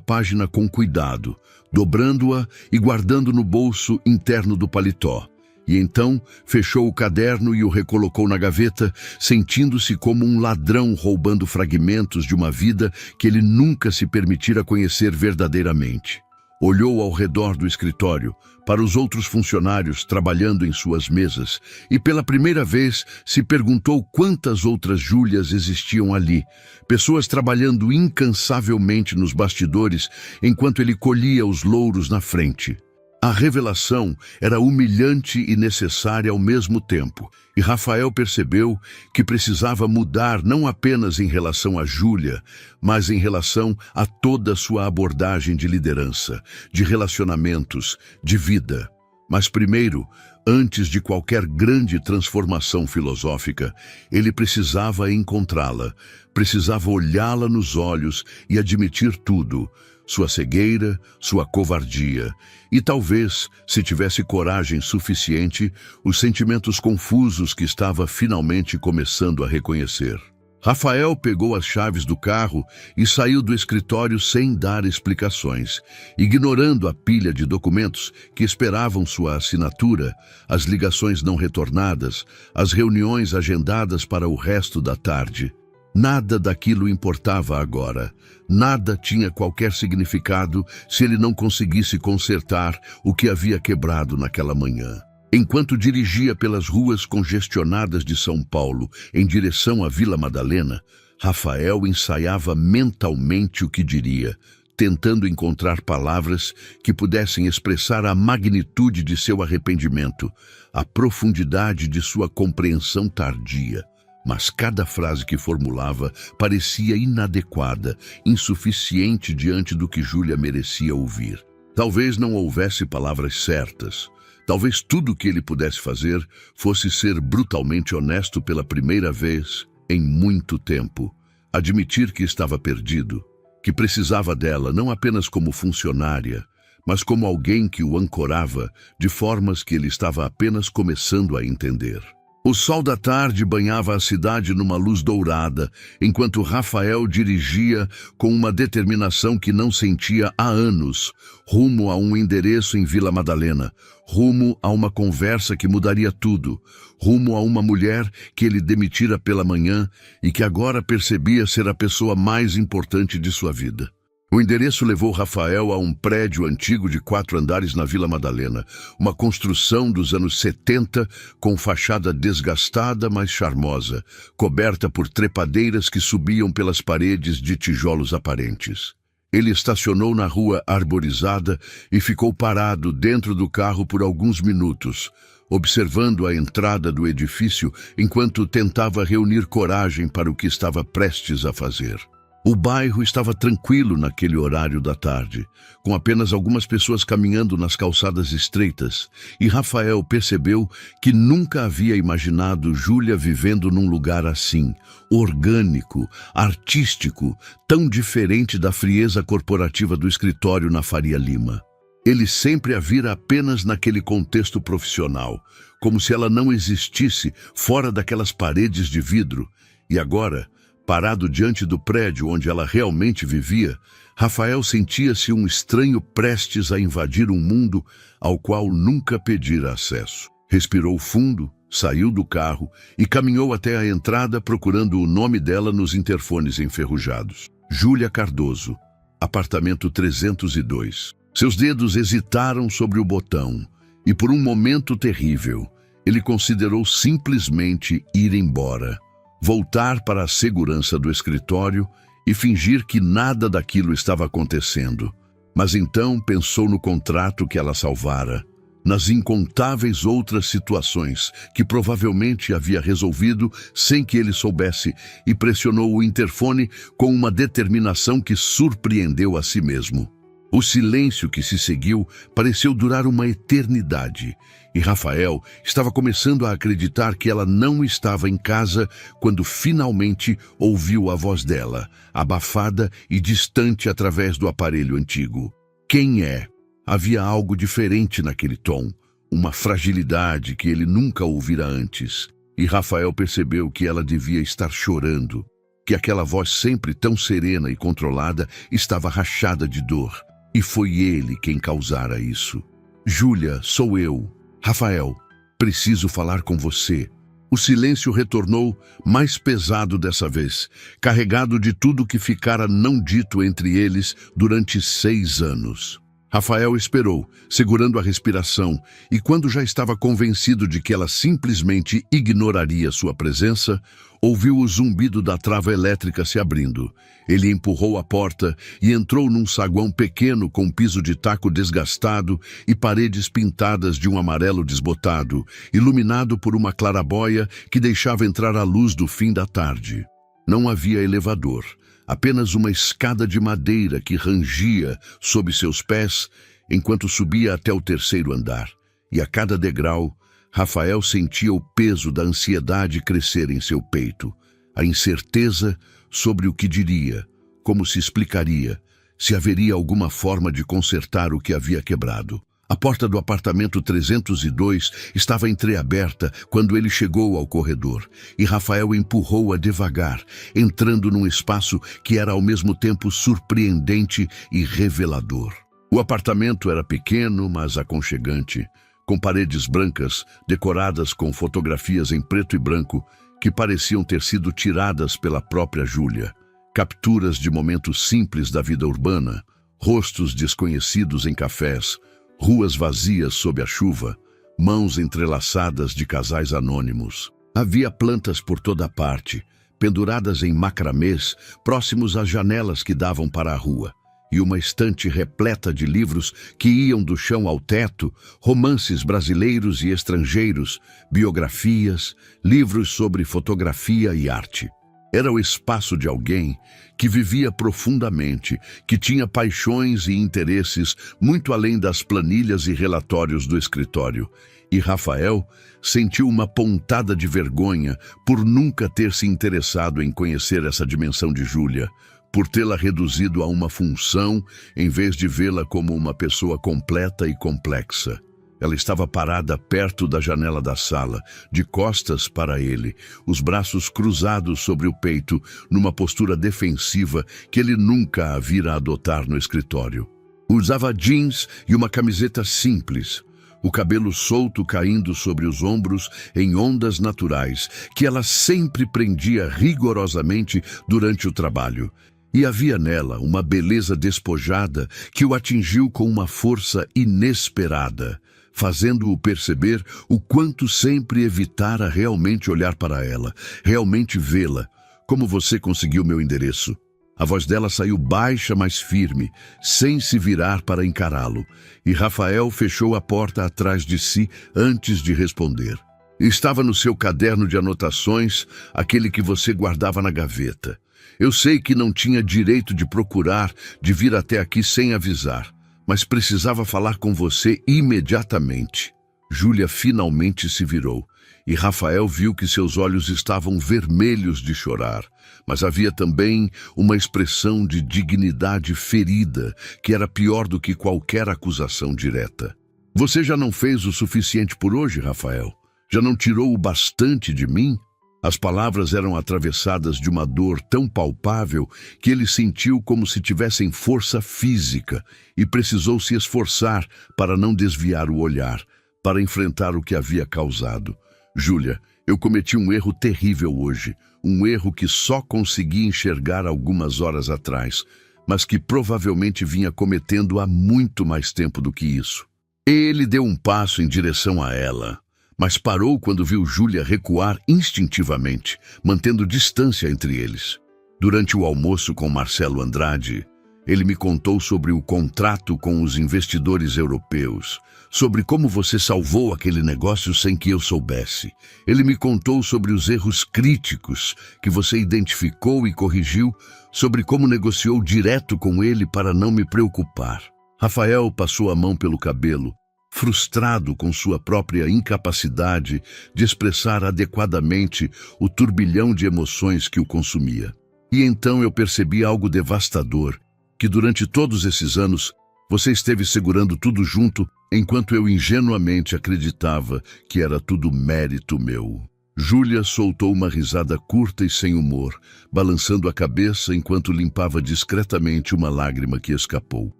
página com cuidado, dobrando-a e guardando no bolso interno do paletó. E então fechou o caderno e o recolocou na gaveta, sentindo-se como um ladrão roubando fragmentos de uma vida que ele nunca se permitira conhecer verdadeiramente. Olhou ao redor do escritório, para os outros funcionários trabalhando em suas mesas, e pela primeira vez se perguntou quantas outras Júlias existiam ali, pessoas trabalhando incansavelmente nos bastidores enquanto ele colhia os louros na frente. A revelação era humilhante e necessária ao mesmo tempo, e Rafael percebeu que precisava mudar não apenas em relação a Júlia, mas em relação a toda a sua abordagem de liderança, de relacionamentos, de vida. Mas primeiro, antes de qualquer grande transformação filosófica, ele precisava encontrá-la, precisava olhá-la nos olhos e admitir tudo, sua cegueira, sua covardia, e talvez, se tivesse coragem suficiente, os sentimentos confusos que estava finalmente começando a reconhecer. Rafael pegou as chaves do carro e saiu do escritório sem dar explicações, ignorando a pilha de documentos que esperavam sua assinatura, as ligações não retornadas, as reuniões agendadas para o resto da tarde. Nada daquilo importava agora. Nada tinha qualquer significado se ele não conseguisse consertar o que havia quebrado naquela manhã. Enquanto dirigia pelas ruas congestionadas de São Paulo em direção à Vila Madalena, Rafael ensaiava mentalmente o que diria, tentando encontrar palavras que pudessem expressar a magnitude de seu arrependimento, a profundidade de sua compreensão tardia. Mas cada frase que formulava parecia inadequada, insuficiente diante do que Júlia merecia ouvir. Talvez não houvesse palavras certas. Talvez tudo o que ele pudesse fazer fosse ser brutalmente honesto pela primeira vez em muito tempo. Admitir que estava perdido, que precisava dela não apenas como funcionária, mas como alguém que o ancorava de formas que ele estava apenas começando a entender. O sol da tarde banhava a cidade numa luz dourada, enquanto Rafael dirigia com uma determinação que não sentia há anos, rumo a um endereço em Vila Madalena, rumo a uma conversa que mudaria tudo, rumo a uma mulher que ele demitira pela manhã e que agora percebia ser a pessoa mais importante de sua vida. O endereço levou Rafael a um prédio antigo de 4 andares na Vila Madalena, uma construção dos anos 70 com fachada desgastada, mas charmosa, coberta por trepadeiras que subiam pelas paredes de tijolos aparentes. Ele estacionou na rua arborizada e ficou parado dentro do carro por alguns minutos, observando a entrada do edifício enquanto tentava reunir coragem para o que estava prestes a fazer. O bairro estava tranquilo naquele horário da tarde, com apenas algumas pessoas caminhando nas calçadas estreitas, e Rafael percebeu que nunca havia imaginado Júlia vivendo num lugar assim, orgânico, artístico, tão diferente da frieza corporativa do escritório na Faria Lima. Ele sempre a vira apenas naquele contexto profissional, como se ela não existisse fora daquelas paredes de vidro, e agora, parado diante do prédio onde ela realmente vivia, Rafael sentia-se um estranho prestes a invadir um mundo ao qual nunca pedira acesso. Respirou fundo, saiu do carro e caminhou até a entrada procurando o nome dela nos interfones enferrujados. Júlia Cardoso, apartamento 302. Seus dedos hesitaram sobre o botão e por um momento terrível, ele considerou simplesmente ir embora. Voltar para a segurança do escritório e fingir que nada daquilo estava acontecendo. Mas então pensou no contrato que ela salvara, nas incontáveis outras situações que provavelmente havia resolvido sem que ele soubesse, e pressionou o interfone com uma determinação que surpreendeu a si mesmo. O silêncio que se seguiu pareceu durar uma eternidade, e Rafael estava começando a acreditar que ela não estava em casa quando finalmente ouviu a voz dela, abafada e distante através do aparelho antigo. Quem é? Havia algo diferente naquele tom, uma fragilidade que ele nunca ouvira antes, e Rafael percebeu que ela devia estar chorando, que aquela voz sempre tão serena e controlada estava rachada de dor. E foi ele quem causara isso. Júlia, sou eu. Rafael, preciso falar com você. O silêncio retornou, mais pesado dessa vez, carregado de tudo que ficara não dito entre eles durante 6 anos. Rafael esperou, segurando a respiração, e quando já estava convencido de que ela simplesmente ignoraria sua presença, ouviu o zumbido da trava elétrica se abrindo. Ele empurrou a porta e entrou num saguão pequeno com piso de taco desgastado e paredes pintadas de um amarelo desbotado, iluminado por uma clarabóia que deixava entrar a luz do fim da tarde. Não havia elevador. Apenas uma escada de madeira que rangia sob seus pés enquanto subia até o 3º andar. E a cada degrau, Rafael sentia o peso da ansiedade crescer em seu peito, a incerteza sobre o que diria, como se explicaria, se haveria alguma forma de consertar o que havia quebrado. A porta do apartamento 302 estava entreaberta quando ele chegou ao corredor, e Rafael empurrou-a devagar, entrando num espaço que era ao mesmo tempo surpreendente e revelador. O apartamento era pequeno, mas aconchegante, com paredes brancas decoradas com fotografias em preto e branco que pareciam ter sido tiradas pela própria Júlia. Capturas de momentos simples da vida urbana, rostos desconhecidos em cafés, ruas vazias sob a chuva, mãos entrelaçadas de casais anônimos. Havia plantas por toda parte, penduradas em macramês, próximos às janelas que davam para a rua, e uma estante repleta de livros que iam do chão ao teto, romances brasileiros e estrangeiros, biografias, livros sobre fotografia e arte. Era o espaço de alguém que vivia profundamente, que tinha paixões e interesses muito além das planilhas e relatórios do escritório. E Rafael sentiu uma pontada de vergonha por nunca ter se interessado em conhecer essa dimensão de Júlia, por tê-la reduzido a uma função em vez de vê-la como uma pessoa completa e complexa. Ela estava parada perto da janela da sala, de costas para ele, os braços cruzados sobre o peito, numa postura defensiva que ele nunca a vira adotar no escritório. Usava jeans e uma camiseta simples, o cabelo solto caindo sobre os ombros em ondas naturais, que ela sempre prendia rigorosamente durante o trabalho. E havia nela uma beleza despojada que o atingiu com uma força inesperada, fazendo-o perceber o quanto sempre evitara realmente olhar para ela, realmente vê-la. Como você conseguiu meu endereço? A voz dela saiu baixa, mas firme, sem se virar para encará-lo, e Rafael fechou a porta atrás de si antes de responder. Estava no seu caderno de anotações, aquele que você guardava na gaveta. Eu sei que não tinha direito de procurar, de vir até aqui sem avisar, mas precisava falar com você imediatamente. Júlia finalmente se virou, e Rafael viu que seus olhos estavam vermelhos de chorar, mas havia também uma expressão de dignidade ferida, que era pior do que qualquer acusação direta. Você já não fez o suficiente por hoje, Rafael? Já não tirou o bastante de mim? As palavras eram atravessadas de uma dor tão palpável que ele sentiu como se tivessem força física e precisou se esforçar para não desviar o olhar, para enfrentar o que havia causado. Júlia, eu cometi um erro terrível hoje, um erro que só consegui enxergar algumas horas atrás, mas que provavelmente vinha cometendo há muito mais tempo do que isso. Ele deu um passo em direção a ela, mas parou quando viu Júlia recuar instintivamente, mantendo distância entre eles. Durante o almoço com Marcelo Andrade, Ele me contou sobre o contrato com os investidores europeus, sobre como você salvou aquele negócio sem que eu soubesse. Ele me contou sobre os erros críticos que você identificou e corrigiu, sobre como negociou direto com ele para não me preocupar. Rafael passou a mão pelo cabelo, frustrado com sua própria incapacidade de expressar adequadamente o turbilhão de emoções que o consumia. E então eu percebi algo devastador, que durante todos esses anos você esteve segurando tudo junto, enquanto eu ingenuamente acreditava que era tudo mérito meu. Júlia soltou uma risada curta e sem humor, balançando a cabeça enquanto limpava discretamente uma lágrima que escapou.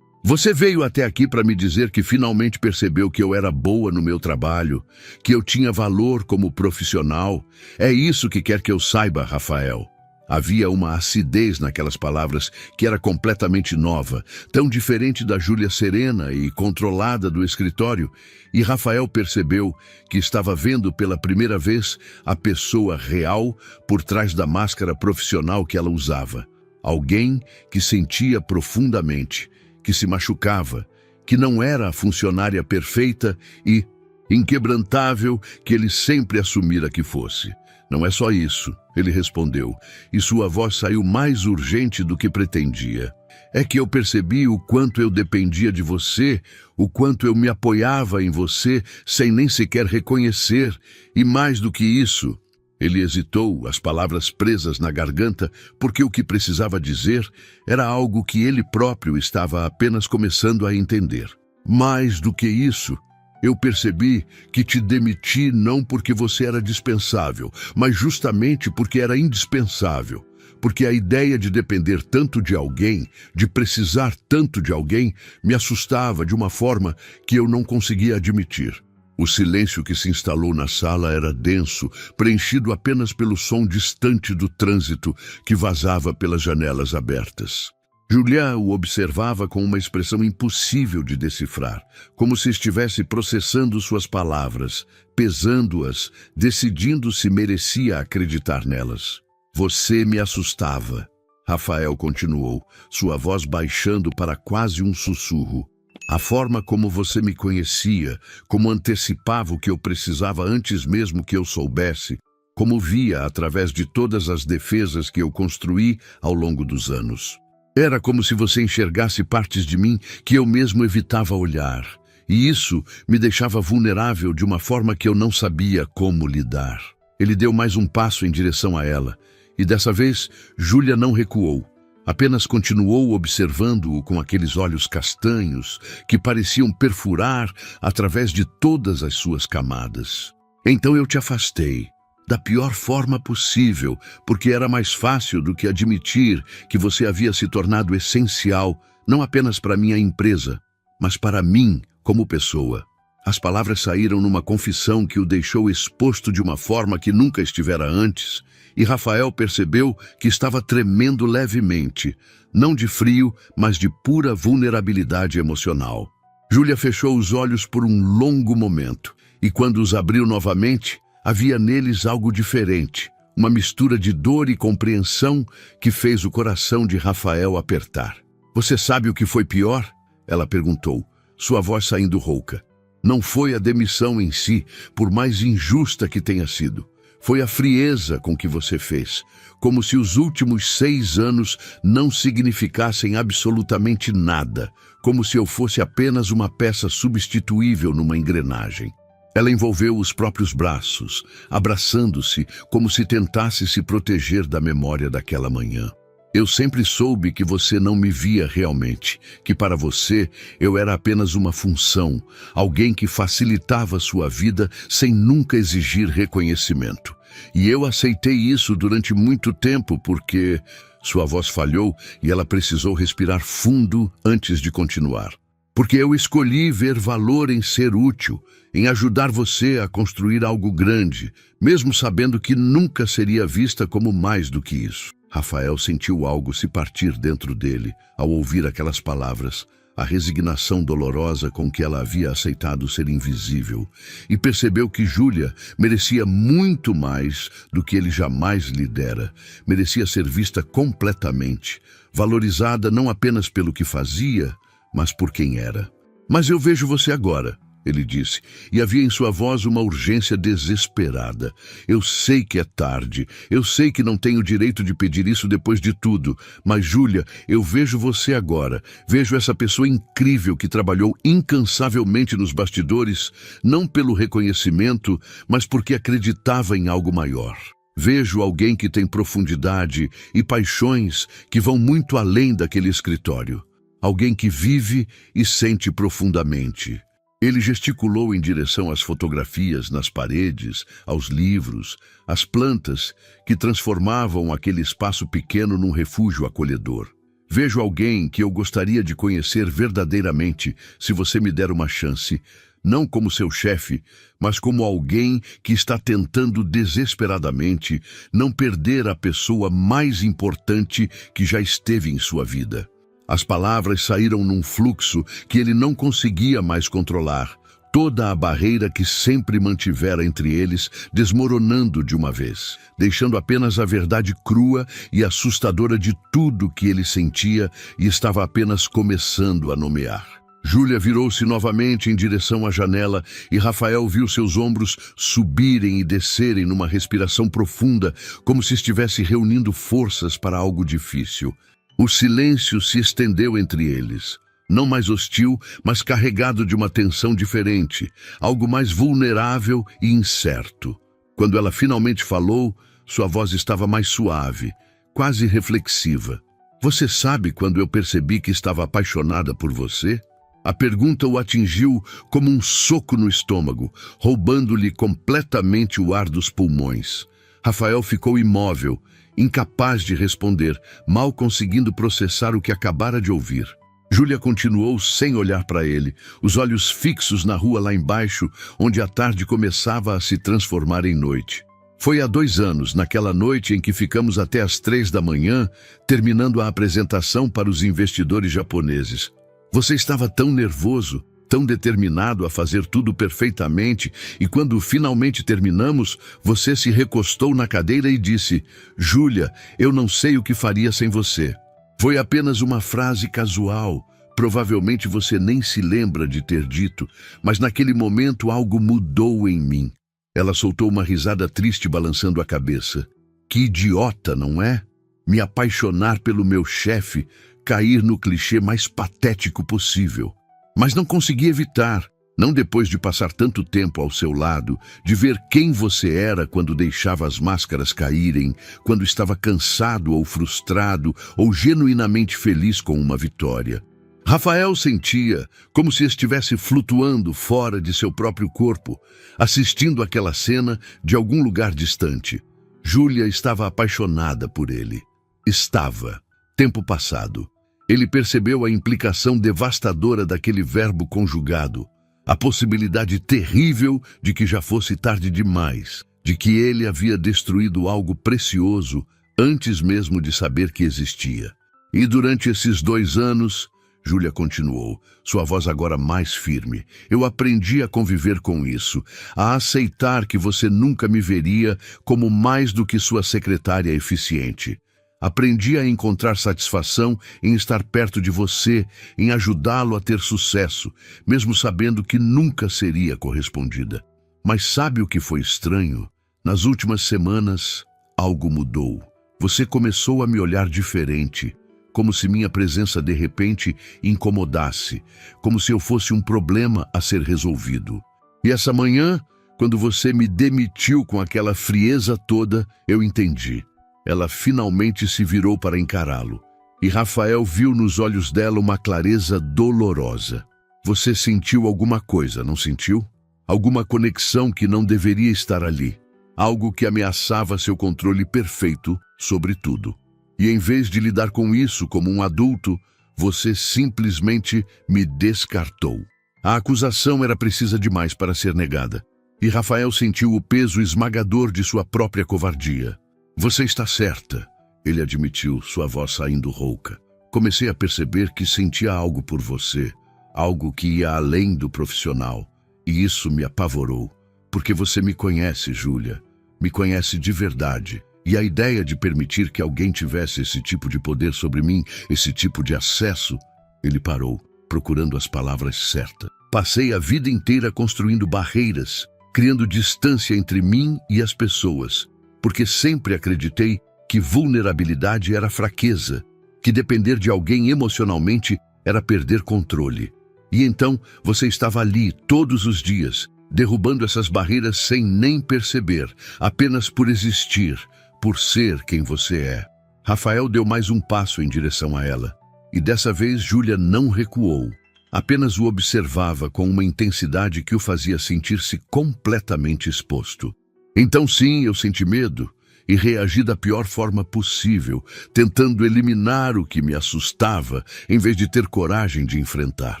Você veio até aqui para me dizer que finalmente percebeu que eu era boa no meu trabalho, que eu tinha valor como profissional. É isso que quer que eu saiba, Rafael. Havia uma acidez naquelas palavras que era completamente nova, tão diferente da Júlia serena e controlada do escritório, e Rafael percebeu que estava vendo pela primeira vez a pessoa real por trás da máscara profissional que ela usava. Alguém que sentia profundamente, que se machucava, que não era a funcionária perfeita e inquebrantável que ele sempre assumira que fosse. Não é só isso, ele respondeu, e sua voz saiu mais urgente do que pretendia. É que eu percebi o quanto eu dependia de você, o quanto eu me apoiava em você sem nem sequer reconhecer, e mais do que isso, ele hesitou, as palavras presas na garganta, porque o que precisava dizer era algo que ele próprio estava apenas começando a entender. Mais do que isso, eu percebi que te demiti não porque você era dispensável, mas justamente porque era indispensável. Porque a ideia de depender tanto de alguém, de precisar tanto de alguém, me assustava de uma forma que eu não conseguia admitir. O silêncio que se instalou na sala era denso, preenchido apenas pelo som distante do trânsito que vazava pelas janelas abertas. Julia o observava com uma expressão impossível de decifrar, como se estivesse processando suas palavras, pesando-as, decidindo se merecia acreditar nelas. Você me assustava, Rafael continuou, sua voz baixando para quase um sussurro. A forma como você me conhecia, como antecipava o que eu precisava antes mesmo que eu soubesse, como via através de todas as defesas que eu construí ao longo dos anos. Era como se você enxergasse partes de mim que eu mesmo evitava olhar, e isso me deixava vulnerável de uma forma que eu não sabia como lidar. Ele deu mais um passo em direção a ela, e dessa vez Júlia não recuou, apenas continuou observando-o com aqueles olhos castanhos que pareciam perfurar através de todas as suas camadas. Então eu te afastei, da pior forma possível, porque era mais fácil do que admitir que você havia se tornado essencial, não apenas para minha empresa, mas para mim como pessoa. As palavras saíram numa confissão que o deixou exposto de uma forma que nunca estivera antes, e Rafael percebeu que estava tremendo levemente, não de frio, mas de pura vulnerabilidade emocional. Júlia fechou os olhos por um longo momento, e quando os abriu novamente, havia neles algo diferente, uma mistura de dor e compreensão que fez o coração de Rafael apertar. Você sabe o que foi pior? Ela perguntou, sua voz saindo rouca. Não foi a demissão em si, por mais injusta que tenha sido. Foi a frieza com que você fez, como se os últimos 6 anos não significassem absolutamente nada, como se eu fosse apenas uma peça substituível numa engrenagem. Ela envolveu os próprios braços, abraçando-se como se tentasse se proteger da memória daquela manhã. Eu sempre soube que você não me via realmente, que para você eu era apenas uma função, alguém que facilitava sua vida sem nunca exigir reconhecimento. E eu aceitei isso durante muito tempo porque... Sua voz falhou e ela precisou respirar fundo antes de continuar. Porque eu escolhi ver valor em ser útil, em ajudar você a construir algo grande, mesmo sabendo que nunca seria vista como mais do que isso. Rafael sentiu algo se partir dentro dele ao ouvir aquelas palavras, a resignação dolorosa com que ela havia aceitado ser invisível, e percebeu que Júlia merecia muito mais do que ele jamais lhe dera. Merecia ser vista completamente, valorizada não apenas pelo que fazia, mas por quem era. "Mas eu vejo você agora", ele disse, e havia em sua voz uma urgência desesperada. "Eu sei que é tarde, eu sei que não tenho o direito de pedir isso depois de tudo, mas, Júlia, eu vejo você agora, vejo essa pessoa incrível que trabalhou incansavelmente nos bastidores, não pelo reconhecimento, mas porque acreditava em algo maior. Vejo alguém que tem profundidade e paixões que vão muito além daquele escritório. Alguém que vive e sente profundamente." Ele gesticulou em direção às fotografias nas paredes, aos livros, às plantas que transformavam aquele espaço pequeno num refúgio acolhedor. "Vejo alguém que eu gostaria de conhecer verdadeiramente, se você me der uma chance, não como seu chefe, mas como alguém que está tentando desesperadamente não perder a pessoa mais importante que já esteve em sua vida." As palavras saíram num fluxo que ele não conseguia mais controlar, toda a barreira que sempre mantivera entre eles desmoronando de uma vez, deixando apenas a verdade crua e assustadora de tudo que ele sentia e estava apenas começando a nomear. Júlia virou-se novamente em direção à janela e Rafael viu seus ombros subirem e descerem numa respiração profunda, como se estivesse reunindo forças para algo difícil. O silêncio se estendeu entre eles, não mais hostil, mas carregado de uma tensão diferente, algo mais vulnerável e incerto. Quando ela finalmente falou, sua voz estava mais suave, quase reflexiva. "Você sabe quando eu percebi que estava apaixonada por você?" A pergunta o atingiu como um soco no estômago, roubando-lhe completamente o ar dos pulmões. Rafael ficou imóvel, incapaz de responder, mal conseguindo processar o que acabara de ouvir. Júlia continuou sem olhar para ele, os olhos fixos na rua lá embaixo, onde a tarde começava a se transformar em noite. "Foi há 2 anos, naquela noite em que ficamos até às 3 da manhã, terminando a apresentação para os investidores japoneses. Você estava tão nervoso, tão determinado a fazer tudo perfeitamente, e quando finalmente terminamos, você se recostou na cadeira e disse: 'Júlia, eu não sei o que faria sem você.' Foi apenas uma frase casual, provavelmente você nem se lembra de ter dito, mas naquele momento algo mudou em mim." Ela soltou uma risada triste balançando a cabeça. "Que idiota, não é? Me apaixonar pelo meu chefe, cair no clichê mais patético possível. Mas não consegui evitar, não depois de passar tanto tempo ao seu lado, de ver quem você era quando deixava as máscaras caírem, quando estava cansado ou frustrado ou genuinamente feliz com uma vitória." Rafael sentia como se estivesse flutuando fora de seu próprio corpo, assistindo aquela cena de algum lugar distante. Júlia estava apaixonada por ele. Estava. Tempo passado. Ele percebeu a implicação devastadora daquele verbo conjugado, a possibilidade terrível de que já fosse tarde demais, de que ele havia destruído algo precioso antes mesmo de saber que existia. "E durante esses 2 anos, Júlia continuou, sua voz agora mais firme, "eu aprendi a conviver com isso, a aceitar que você nunca me veria como mais do que sua secretária eficiente. Aprendi a encontrar satisfação em estar perto de você, em ajudá-lo a ter sucesso, mesmo sabendo que nunca seria correspondida. Mas sabe o que foi estranho? Nas últimas semanas, algo mudou. Você começou a me olhar diferente, como se minha presença de repente incomodasse, como se eu fosse um problema a ser resolvido. E essa manhã, quando você me demitiu com aquela frieza toda, eu entendi." Ela finalmente se virou para encará-lo, e Rafael viu nos olhos dela uma clareza dolorosa. "Você sentiu alguma coisa, não sentiu? Alguma conexão que não deveria estar ali. Algo que ameaçava seu controle perfeito sobre tudo. E em vez de lidar com isso como um adulto, você simplesmente me descartou." A acusação era precisa demais para ser negada, e Rafael sentiu o peso esmagador de sua própria covardia. "Você está certa", ele admitiu, sua voz saindo rouca. Comecei a perceber que sentia algo por você, algo que ia além do profissional. E isso me apavorou, porque você me conhece, Júlia. Me conhece de verdade. E a ideia de permitir que alguém tivesse esse tipo de poder sobre mim, esse tipo de acesso... Ele parou, procurando as palavras certas. Passei a vida inteira construindo barreiras, criando distância entre mim e as pessoas, porque sempre acreditei que vulnerabilidade era fraqueza, que depender de alguém emocionalmente era perder controle. E então você estava ali todos os dias, derrubando essas barreiras sem nem perceber, apenas por existir, por ser quem você é. Rafael deu mais um passo em direção a ela. E dessa vez Júlia não recuou, apenas o observava com uma intensidade que o fazia sentir-se completamente exposto. Então sim, eu senti medo e reagi da pior forma possível, tentando eliminar o que me assustava, em vez de ter coragem de enfrentar.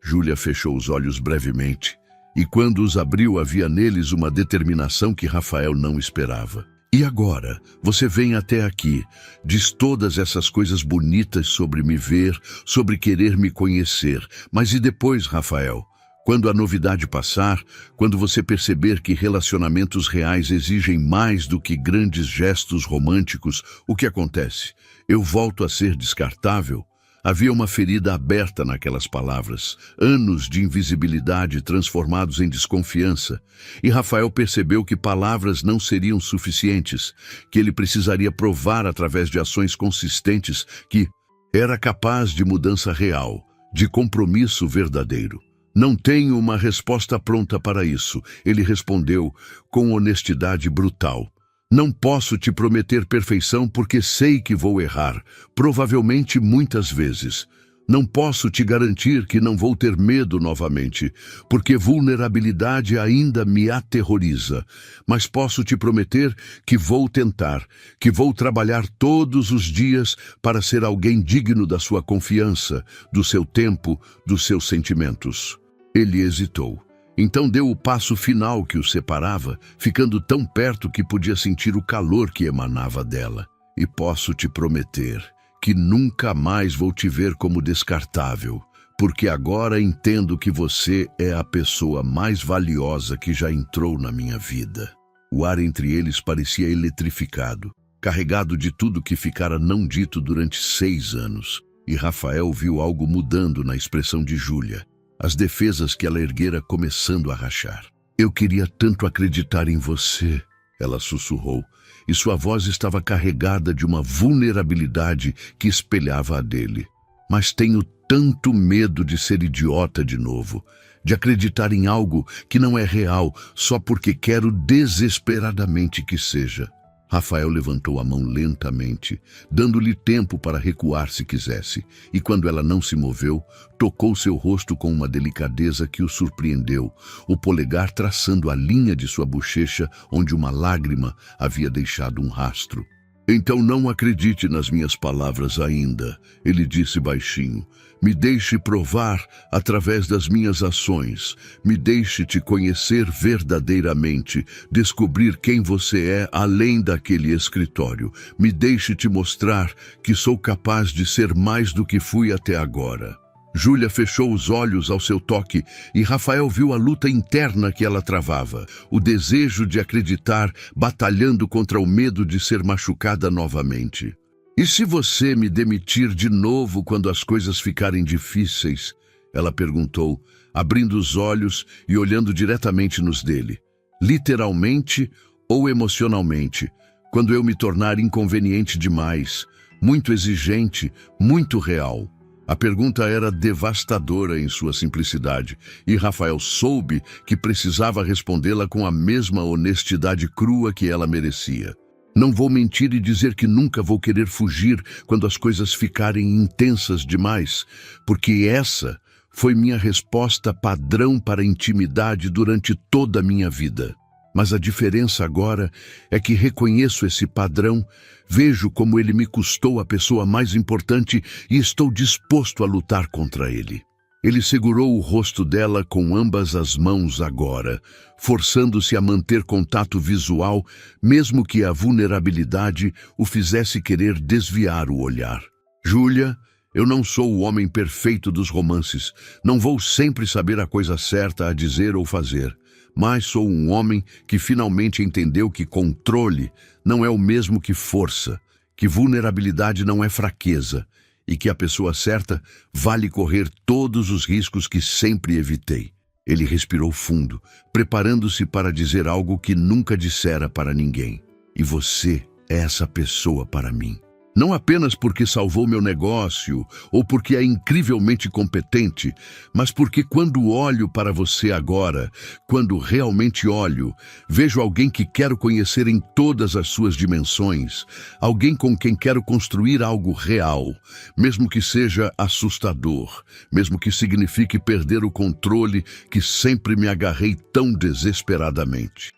Júlia fechou os olhos brevemente, e quando os abriu havia neles uma determinação que Rafael não esperava. E agora, você vem até aqui, diz todas essas coisas bonitas sobre me ver, sobre querer me conhecer. Mas e depois, Rafael? Quando a novidade passar, quando você perceber que relacionamentos reais exigem mais do que grandes gestos românticos, o que acontece? Eu volto a ser descartável? Havia uma ferida aberta naquelas palavras, anos de invisibilidade transformados em desconfiança. E Rafael percebeu que palavras não seriam suficientes, que ele precisaria provar através de ações consistentes que era capaz de mudança real, de compromisso verdadeiro. Não tenho uma resposta pronta para isso, ele respondeu com honestidade brutal. Não posso te prometer perfeição porque sei que vou errar, provavelmente muitas vezes. Não posso te garantir que não vou ter medo novamente, porque vulnerabilidade ainda me aterroriza. Mas posso te prometer que vou tentar, que vou trabalhar todos os dias para ser alguém digno da sua confiança, do seu tempo, dos seus sentimentos. Ele hesitou. Então deu o passo final que o separava, ficando tão perto que podia sentir o calor que emanava dela. E posso te prometer que nunca mais vou te ver como descartável, porque agora entendo que você é a pessoa mais valiosa que já entrou na minha vida. O ar entre eles parecia eletrificado, carregado de tudo que ficara não dito durante 6 anos. E Rafael viu algo mudando na expressão de Júlia. As defesas que ela erguera começando a rachar. Eu queria tanto acreditar em você, ela sussurrou, e sua voz estava carregada de uma vulnerabilidade que espelhava a dele. Mas tenho tanto medo de ser idiota de novo, de acreditar em algo que não é real só porque quero desesperadamente que seja. Rafael levantou a mão lentamente, dando-lhe tempo para recuar se quisesse, e quando ela não se moveu, tocou seu rosto com uma delicadeza que o surpreendeu, o polegar traçando a linha de sua bochecha onde uma lágrima havia deixado um rastro. Então não acredite nas minhas palavras ainda, ele disse baixinho. Me deixe provar através das minhas ações. Me deixe te conhecer verdadeiramente, descobrir quem você é além daquele escritório. Me deixe te mostrar que sou capaz de ser mais do que fui até agora. Júlia fechou os olhos ao seu toque e Rafael viu a luta interna que ela travava, o desejo de acreditar, batalhando contra o medo de ser machucada novamente. E se você me demitir de novo quando as coisas ficarem difíceis? Ela perguntou, abrindo os olhos e olhando diretamente nos dele. Literalmente ou emocionalmente, quando eu me tornar inconveniente demais, muito exigente, muito real. A pergunta era devastadora em sua simplicidade, e Rafael soube que precisava respondê-la com a mesma honestidade crua que ela merecia. Não vou mentir e dizer que nunca vou querer fugir quando as coisas ficarem intensas demais, porque essa foi minha resposta padrão para a intimidade durante toda a minha vida. Mas a diferença agora é que reconheço esse padrão, vejo como ele me custou a pessoa mais importante e estou disposto a lutar contra ele. Ele segurou o rosto dela com ambas as mãos agora, forçando-se a manter contato visual, mesmo que a vulnerabilidade o fizesse querer desviar o olhar. Júlia, Eu não sou o homem perfeito dos romances. Não vou sempre saber a coisa certa a dizer ou fazer. Mas sou um homem que finalmente entendeu que controle não é o mesmo que força, que vulnerabilidade não é fraqueza e que a pessoa certa vale correr todos os riscos que sempre evitei. Ele respirou fundo, preparando-se para dizer algo que nunca dissera para ninguém. E você é essa pessoa para mim. Não apenas porque salvou meu negócio ou porque é incrivelmente competente, mas porque quando olho para você agora, quando realmente olho, vejo alguém que quero conhecer em todas as suas dimensões, alguém com quem quero construir algo real, mesmo que seja assustador, mesmo que signifique perder o controle que sempre me agarrei tão desesperadamente.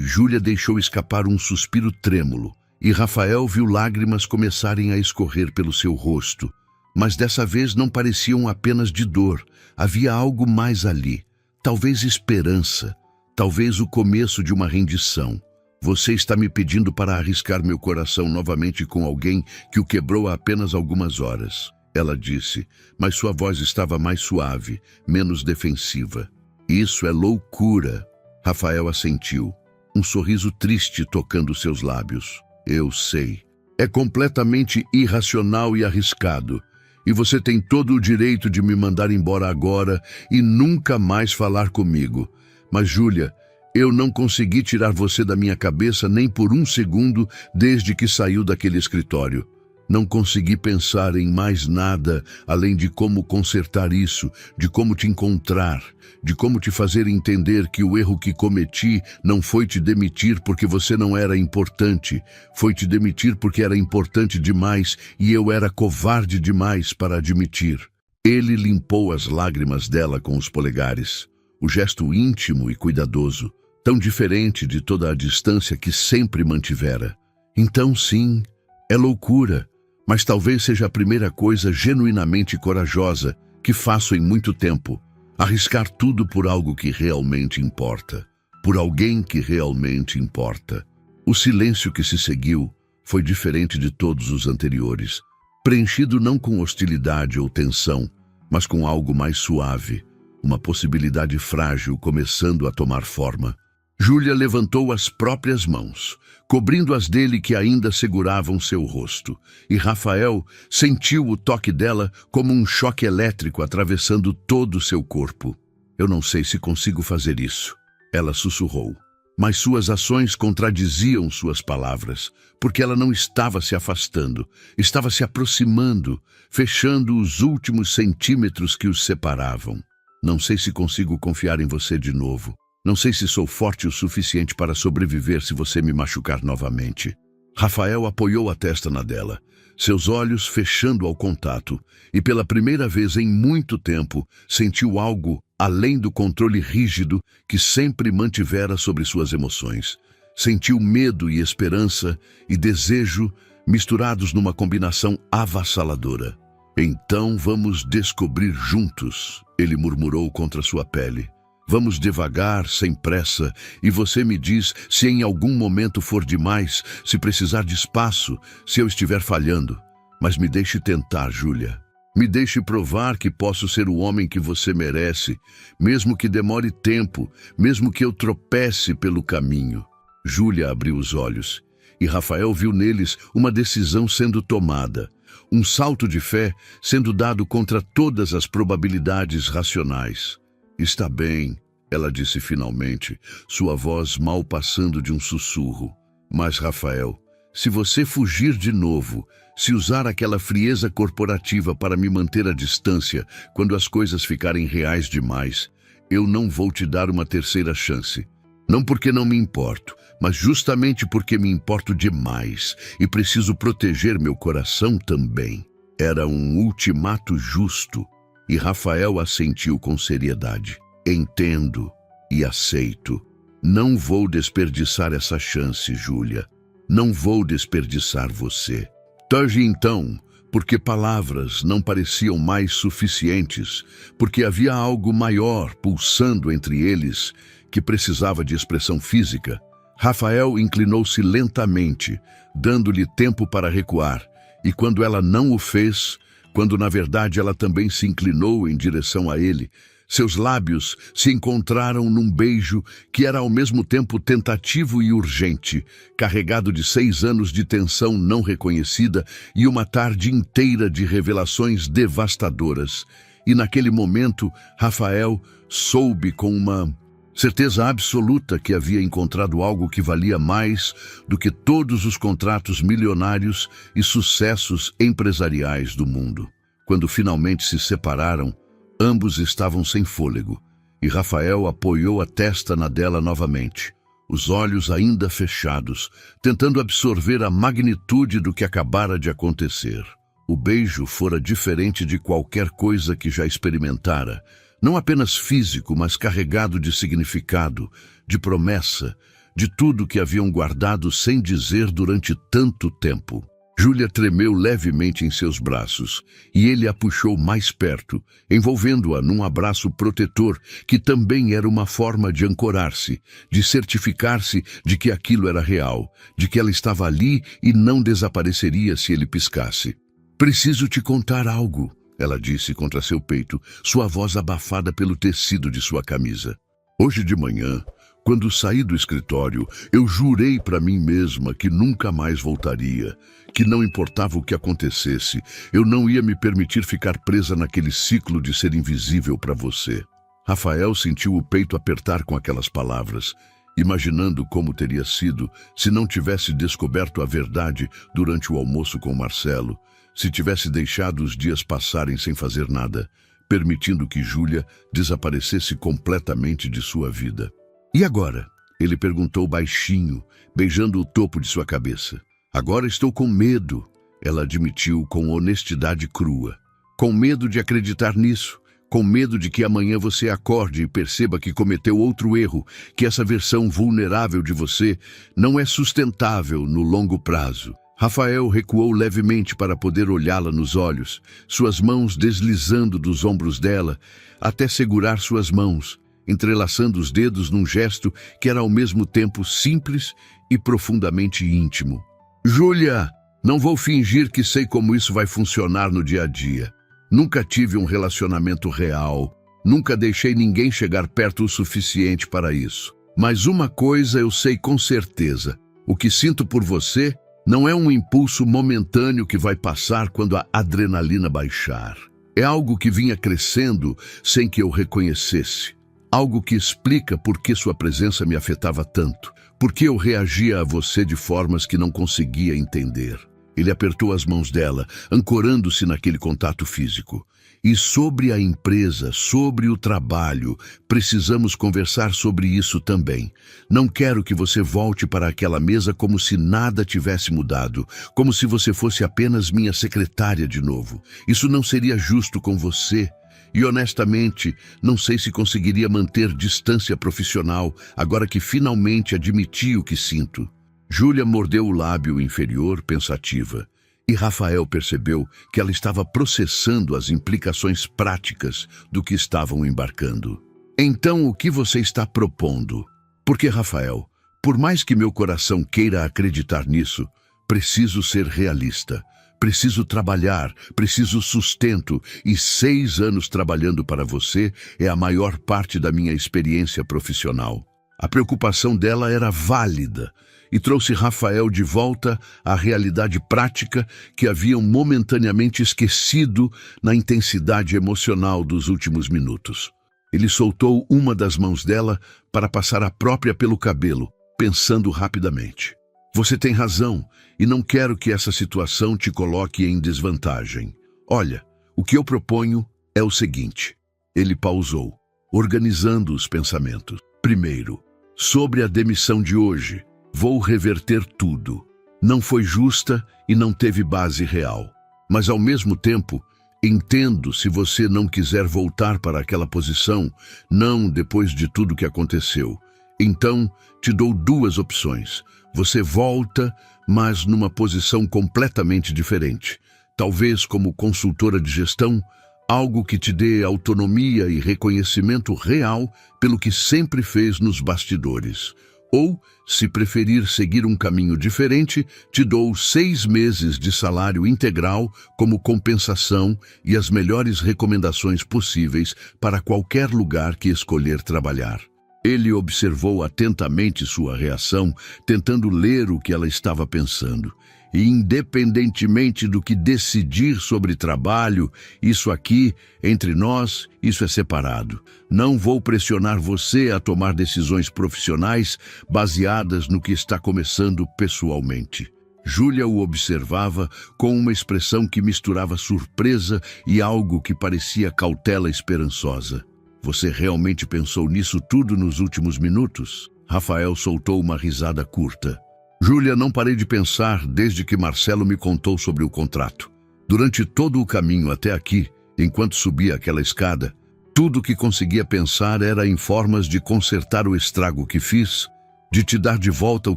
Júlia deixou escapar um suspiro trêmulo. E Rafael viu lágrimas começarem a escorrer pelo seu rosto. Mas dessa vez não pareciam apenas de dor. Havia algo mais ali. Talvez esperança. Talvez o começo de uma rendição. Você está me pedindo para arriscar meu coração novamente com alguém que o quebrou há apenas algumas horas. Ela disse, mas sua voz estava mais suave, menos defensiva. Isso é loucura. Rafael assentiu. Um sorriso triste tocando seus lábios. Eu sei. É completamente irracional e arriscado. E você tem todo o direito de me mandar embora agora e nunca mais falar comigo. Mas, Júlia, eu não consegui tirar você da minha cabeça nem por um segundo desde que saiu daquele escritório. Não consegui pensar em mais nada além de como consertar isso, de como te encontrar, de como te fazer entender que o erro que cometi não foi te demitir porque você não era importante, foi te demitir porque era importante demais e eu era covarde demais para admitir. Ele limpou as lágrimas dela com os polegares, o gesto íntimo e cuidadoso, tão diferente de toda a distância que sempre mantivera. Então sim, é loucura. Mas talvez seja a primeira coisa genuinamente corajosa que faço em muito tempo. Arriscar tudo por algo que realmente importa. Por alguém que realmente importa. O silêncio que se seguiu foi diferente de todos os anteriores. Preenchido não com hostilidade ou tensão, mas com algo mais suave. Uma possibilidade frágil começando a tomar forma. Júlia levantou as próprias mãos, cobrindo as dele que ainda seguravam seu rosto, e Rafael sentiu o toque dela como um choque elétrico atravessando todo o seu corpo. Eu não sei se consigo fazer isso, ela sussurrou. Mas suas ações contradiziam suas palavras, porque ela não estava se afastando, estava se aproximando, fechando os últimos centímetros que os separavam. Não sei se consigo confiar em você de novo. Não sei se sou forte o suficiente para sobreviver se você me machucar novamente. Rafael apoiou a testa na dela, seus olhos fechando ao contato, e pela primeira vez em muito tempo sentiu algo além do controle rígido que sempre mantivera sobre suas emoções. Sentiu medo e esperança e desejo misturados numa combinação avassaladora. Então vamos descobrir juntos, ele murmurou contra sua pele. Vamos devagar, sem pressa, e você me diz se em algum momento for demais, se precisar de espaço, se eu estiver falhando. Mas me deixe tentar, Júlia. Me deixe provar que posso ser o homem que você merece, mesmo que demore tempo, mesmo que eu tropece pelo caminho. Júlia abriu os olhos, e Rafael viu neles uma decisão sendo tomada, um salto de fé sendo dado contra todas as probabilidades racionais. Está bem, ela disse finalmente, sua voz mal passando de um sussurro. Mas, Rafael, se você fugir de novo, se usar aquela frieza corporativa para me manter à distância quando as coisas ficarem reais demais, eu não vou te dar uma terceira chance. Não porque não me importo, mas justamente porque me importo demais e preciso proteger meu coração também. Era um ultimato justo. E Rafael assentiu com seriedade. Entendo e aceito. Não vou desperdiçar essa chance, Júlia. Não vou desperdiçar você. Desde então, porque palavras não pareciam mais suficientes, porque havia algo maior pulsando entre eles que precisava de expressão física, Rafael inclinou-se lentamente, dando-lhe tempo para recuar, e quando ela não o fez, quando na verdade ela também se inclinou em direção a ele. Seus lábios se encontraram num beijo que era ao mesmo tempo tentativo e urgente, carregado de 6 anos de tensão não reconhecida e uma tarde inteira de revelações devastadoras. E naquele momento, Rafael soube com uma certeza absoluta que havia encontrado algo que valia mais do que todos os contratos milionários e sucessos empresariais do mundo. Quando finalmente se separaram, ambos estavam sem fôlego, e Rafael apoiou a testa na dela novamente, os olhos ainda fechados, tentando absorver a magnitude do que acabara de acontecer. O beijo fora diferente de qualquer coisa que já experimentara, não apenas físico, mas carregado de significado, de promessa, de tudo que haviam guardado sem dizer durante tanto tempo. Júlia tremeu levemente em seus braços, e ele a puxou mais perto, envolvendo-a num abraço protetor, que também era uma forma de ancorar-se, de certificar-se de que aquilo era real, de que ela estava ali e não desapareceria se ele piscasse. "Preciso te contar algo", ela disse contra seu peito, sua voz abafada pelo tecido de sua camisa. "Hoje de manhã, quando saí do escritório, eu jurei para mim mesma que nunca mais voltaria, que não importava o que acontecesse, eu não ia me permitir ficar presa naquele ciclo de ser invisível para você." Rafael sentiu o peito apertar com aquelas palavras, imaginando como teria sido se não tivesse descoberto a verdade durante o almoço com Marcelo, se tivesse deixado os dias passarem sem fazer nada, permitindo que Júlia desaparecesse completamente de sua vida. "E agora?" ele perguntou baixinho, beijando o topo de sua cabeça. "Agora estou com medo", ela admitiu com honestidade crua. "Com medo de acreditar nisso, com medo de que amanhã você acorde e perceba que cometeu outro erro, que essa versão vulnerável de você não é sustentável no longo prazo." Rafael recuou levemente para poder olhá-la nos olhos, suas mãos deslizando dos ombros dela, até segurar suas mãos, entrelaçando os dedos num gesto que era ao mesmo tempo simples e profundamente íntimo. "Júlia, não vou fingir que sei como isso vai funcionar no dia a dia. Nunca tive um relacionamento real, nunca deixei ninguém chegar perto o suficiente para isso. Mas uma coisa eu sei com certeza, o que sinto por você não é um impulso momentâneo que vai passar quando a adrenalina baixar. É algo que vinha crescendo sem que eu reconhecesse. Algo que explica por que sua presença me afetava tanto, por que eu reagia a você de formas que não conseguia entender." Ele apertou as mãos dela, ancorando-se naquele contato físico. "E sobre a empresa, sobre o trabalho, precisamos conversar sobre isso também. Não quero que você volte para aquela mesa como se nada tivesse mudado, como se você fosse apenas minha secretária de novo. Isso não seria justo com você. E honestamente, não sei se conseguiria manter distância profissional agora que finalmente admiti o que sinto." Júlia mordeu o lábio inferior, pensativa, e Rafael percebeu que ela estava processando as implicações práticas do que estavam embarcando. "Então, o que você está propondo?" "Porque, Rafael, por mais que meu coração queira acreditar nisso, preciso ser realista. Preciso trabalhar, preciso sustento, e 6 anos trabalhando para você é a maior parte da minha experiência profissional." A preocupação dela era válida e trouxe Rafael de volta à realidade prática que haviam momentaneamente esquecido na intensidade emocional dos últimos minutos. Ele soltou uma das mãos dela para passar a própria pelo cabelo, pensando rapidamente. "Você tem razão, e não quero que essa situação te coloque em desvantagem. Olha, o que eu proponho é o seguinte." Ele pausou, organizando os pensamentos. "Primeiro, sobre a demissão de hoje, vou reverter tudo. Não foi justa e não teve base real. Mas, ao mesmo tempo, entendo se você não quiser voltar para aquela posição, não depois de tudo que aconteceu. Então, te dou 2 opções. Você volta, mas numa posição completamente diferente. Talvez como consultora de gestão, algo que te dê autonomia e reconhecimento real pelo que sempre fez nos bastidores. Ou, se preferir seguir um caminho diferente, te dou 6 meses de salário integral como compensação e as melhores recomendações possíveis para qualquer lugar que escolher trabalhar. Ele observou atentamente sua reação, tentando ler o que ela estava pensando. E independentemente do que decidir sobre trabalho, isso aqui, entre nós, isso é separado. Não vou pressionar você a tomar decisões profissionais baseadas no que está começando pessoalmente. Júlia o observava com uma expressão que misturava surpresa e algo que parecia cautela esperançosa. Você realmente pensou nisso tudo nos últimos minutos? Rafael soltou uma risada curta. Júlia, não parei de pensar desde que Marcelo me contou sobre o contrato. Durante todo o caminho até aqui, enquanto subia aquela escada, tudo que conseguia pensar era em formas de consertar o estrago que fiz, de te dar de volta o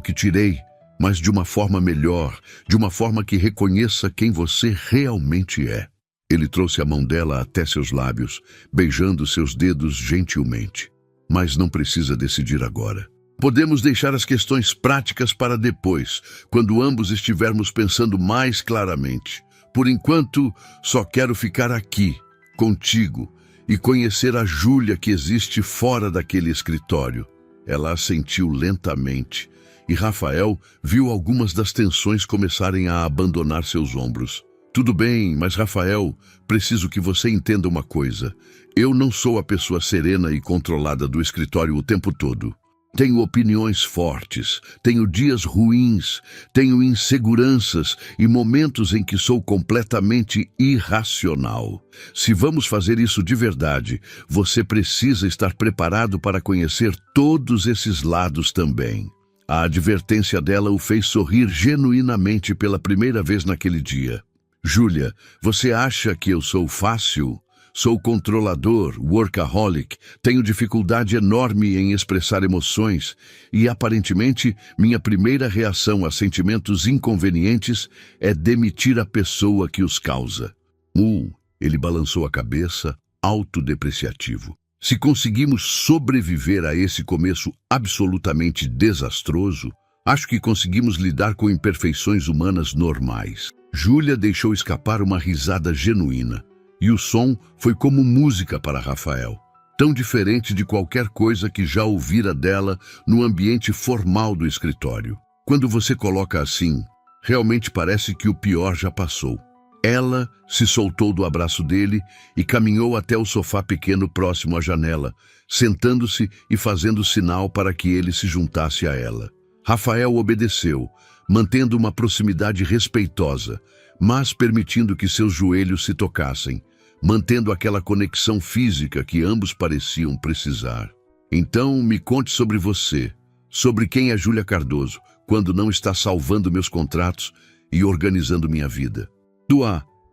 que tirei, mas de uma forma melhor, de uma forma que reconheça quem você realmente é. Ele trouxe a mão dela até seus lábios, beijando seus dedos gentilmente. Mas não precisa decidir agora. Podemos deixar as questões práticas para depois, quando ambos estivermos pensando mais claramente. Por enquanto, só quero ficar aqui, contigo, e conhecer a Júlia que existe fora daquele escritório. Ela assentiu lentamente, e Rafael viu algumas das tensões começarem a abandonar seus ombros. Tudo bem, mas Rafael, preciso que você entenda uma coisa. Eu não sou a pessoa serena e controlada do escritório o tempo todo. Tenho opiniões fortes, tenho dias ruins, tenho inseguranças e momentos em que sou completamente irracional. Se vamos fazer isso de verdade, você precisa estar preparado para conhecer todos esses lados também. A advertência dela o fez sorrir genuinamente pela primeira vez naquele dia. Júlia, você acha que eu sou fácil? Sou controlador, workaholic, tenho dificuldade enorme em expressar emoções e, aparentemente, minha primeira reação a sentimentos inconvenientes é demitir a pessoa que os causa. Ele balançou a cabeça, autodepreciativo. Se conseguimos sobreviver a esse começo absolutamente desastroso, acho que conseguimos lidar com imperfeições humanas normais. Júlia deixou escapar uma risada genuína. E o som foi como música para Rafael, tão diferente de qualquer coisa que já ouvira dela no ambiente formal do escritório. Quando você coloca assim, realmente parece que o pior já passou. Ela se soltou do abraço dele e caminhou até o sofá pequeno próximo à janela, sentando-se e fazendo sinal para que ele se juntasse a ela. Rafael obedeceu, mantendo uma proximidade respeitosa, mas permitindo que seus joelhos se tocassem, mantendo aquela conexão física que ambos pareciam precisar. Então, me conte sobre você, sobre quem é Júlia Cardoso, quando não está salvando meus contratos e organizando minha vida.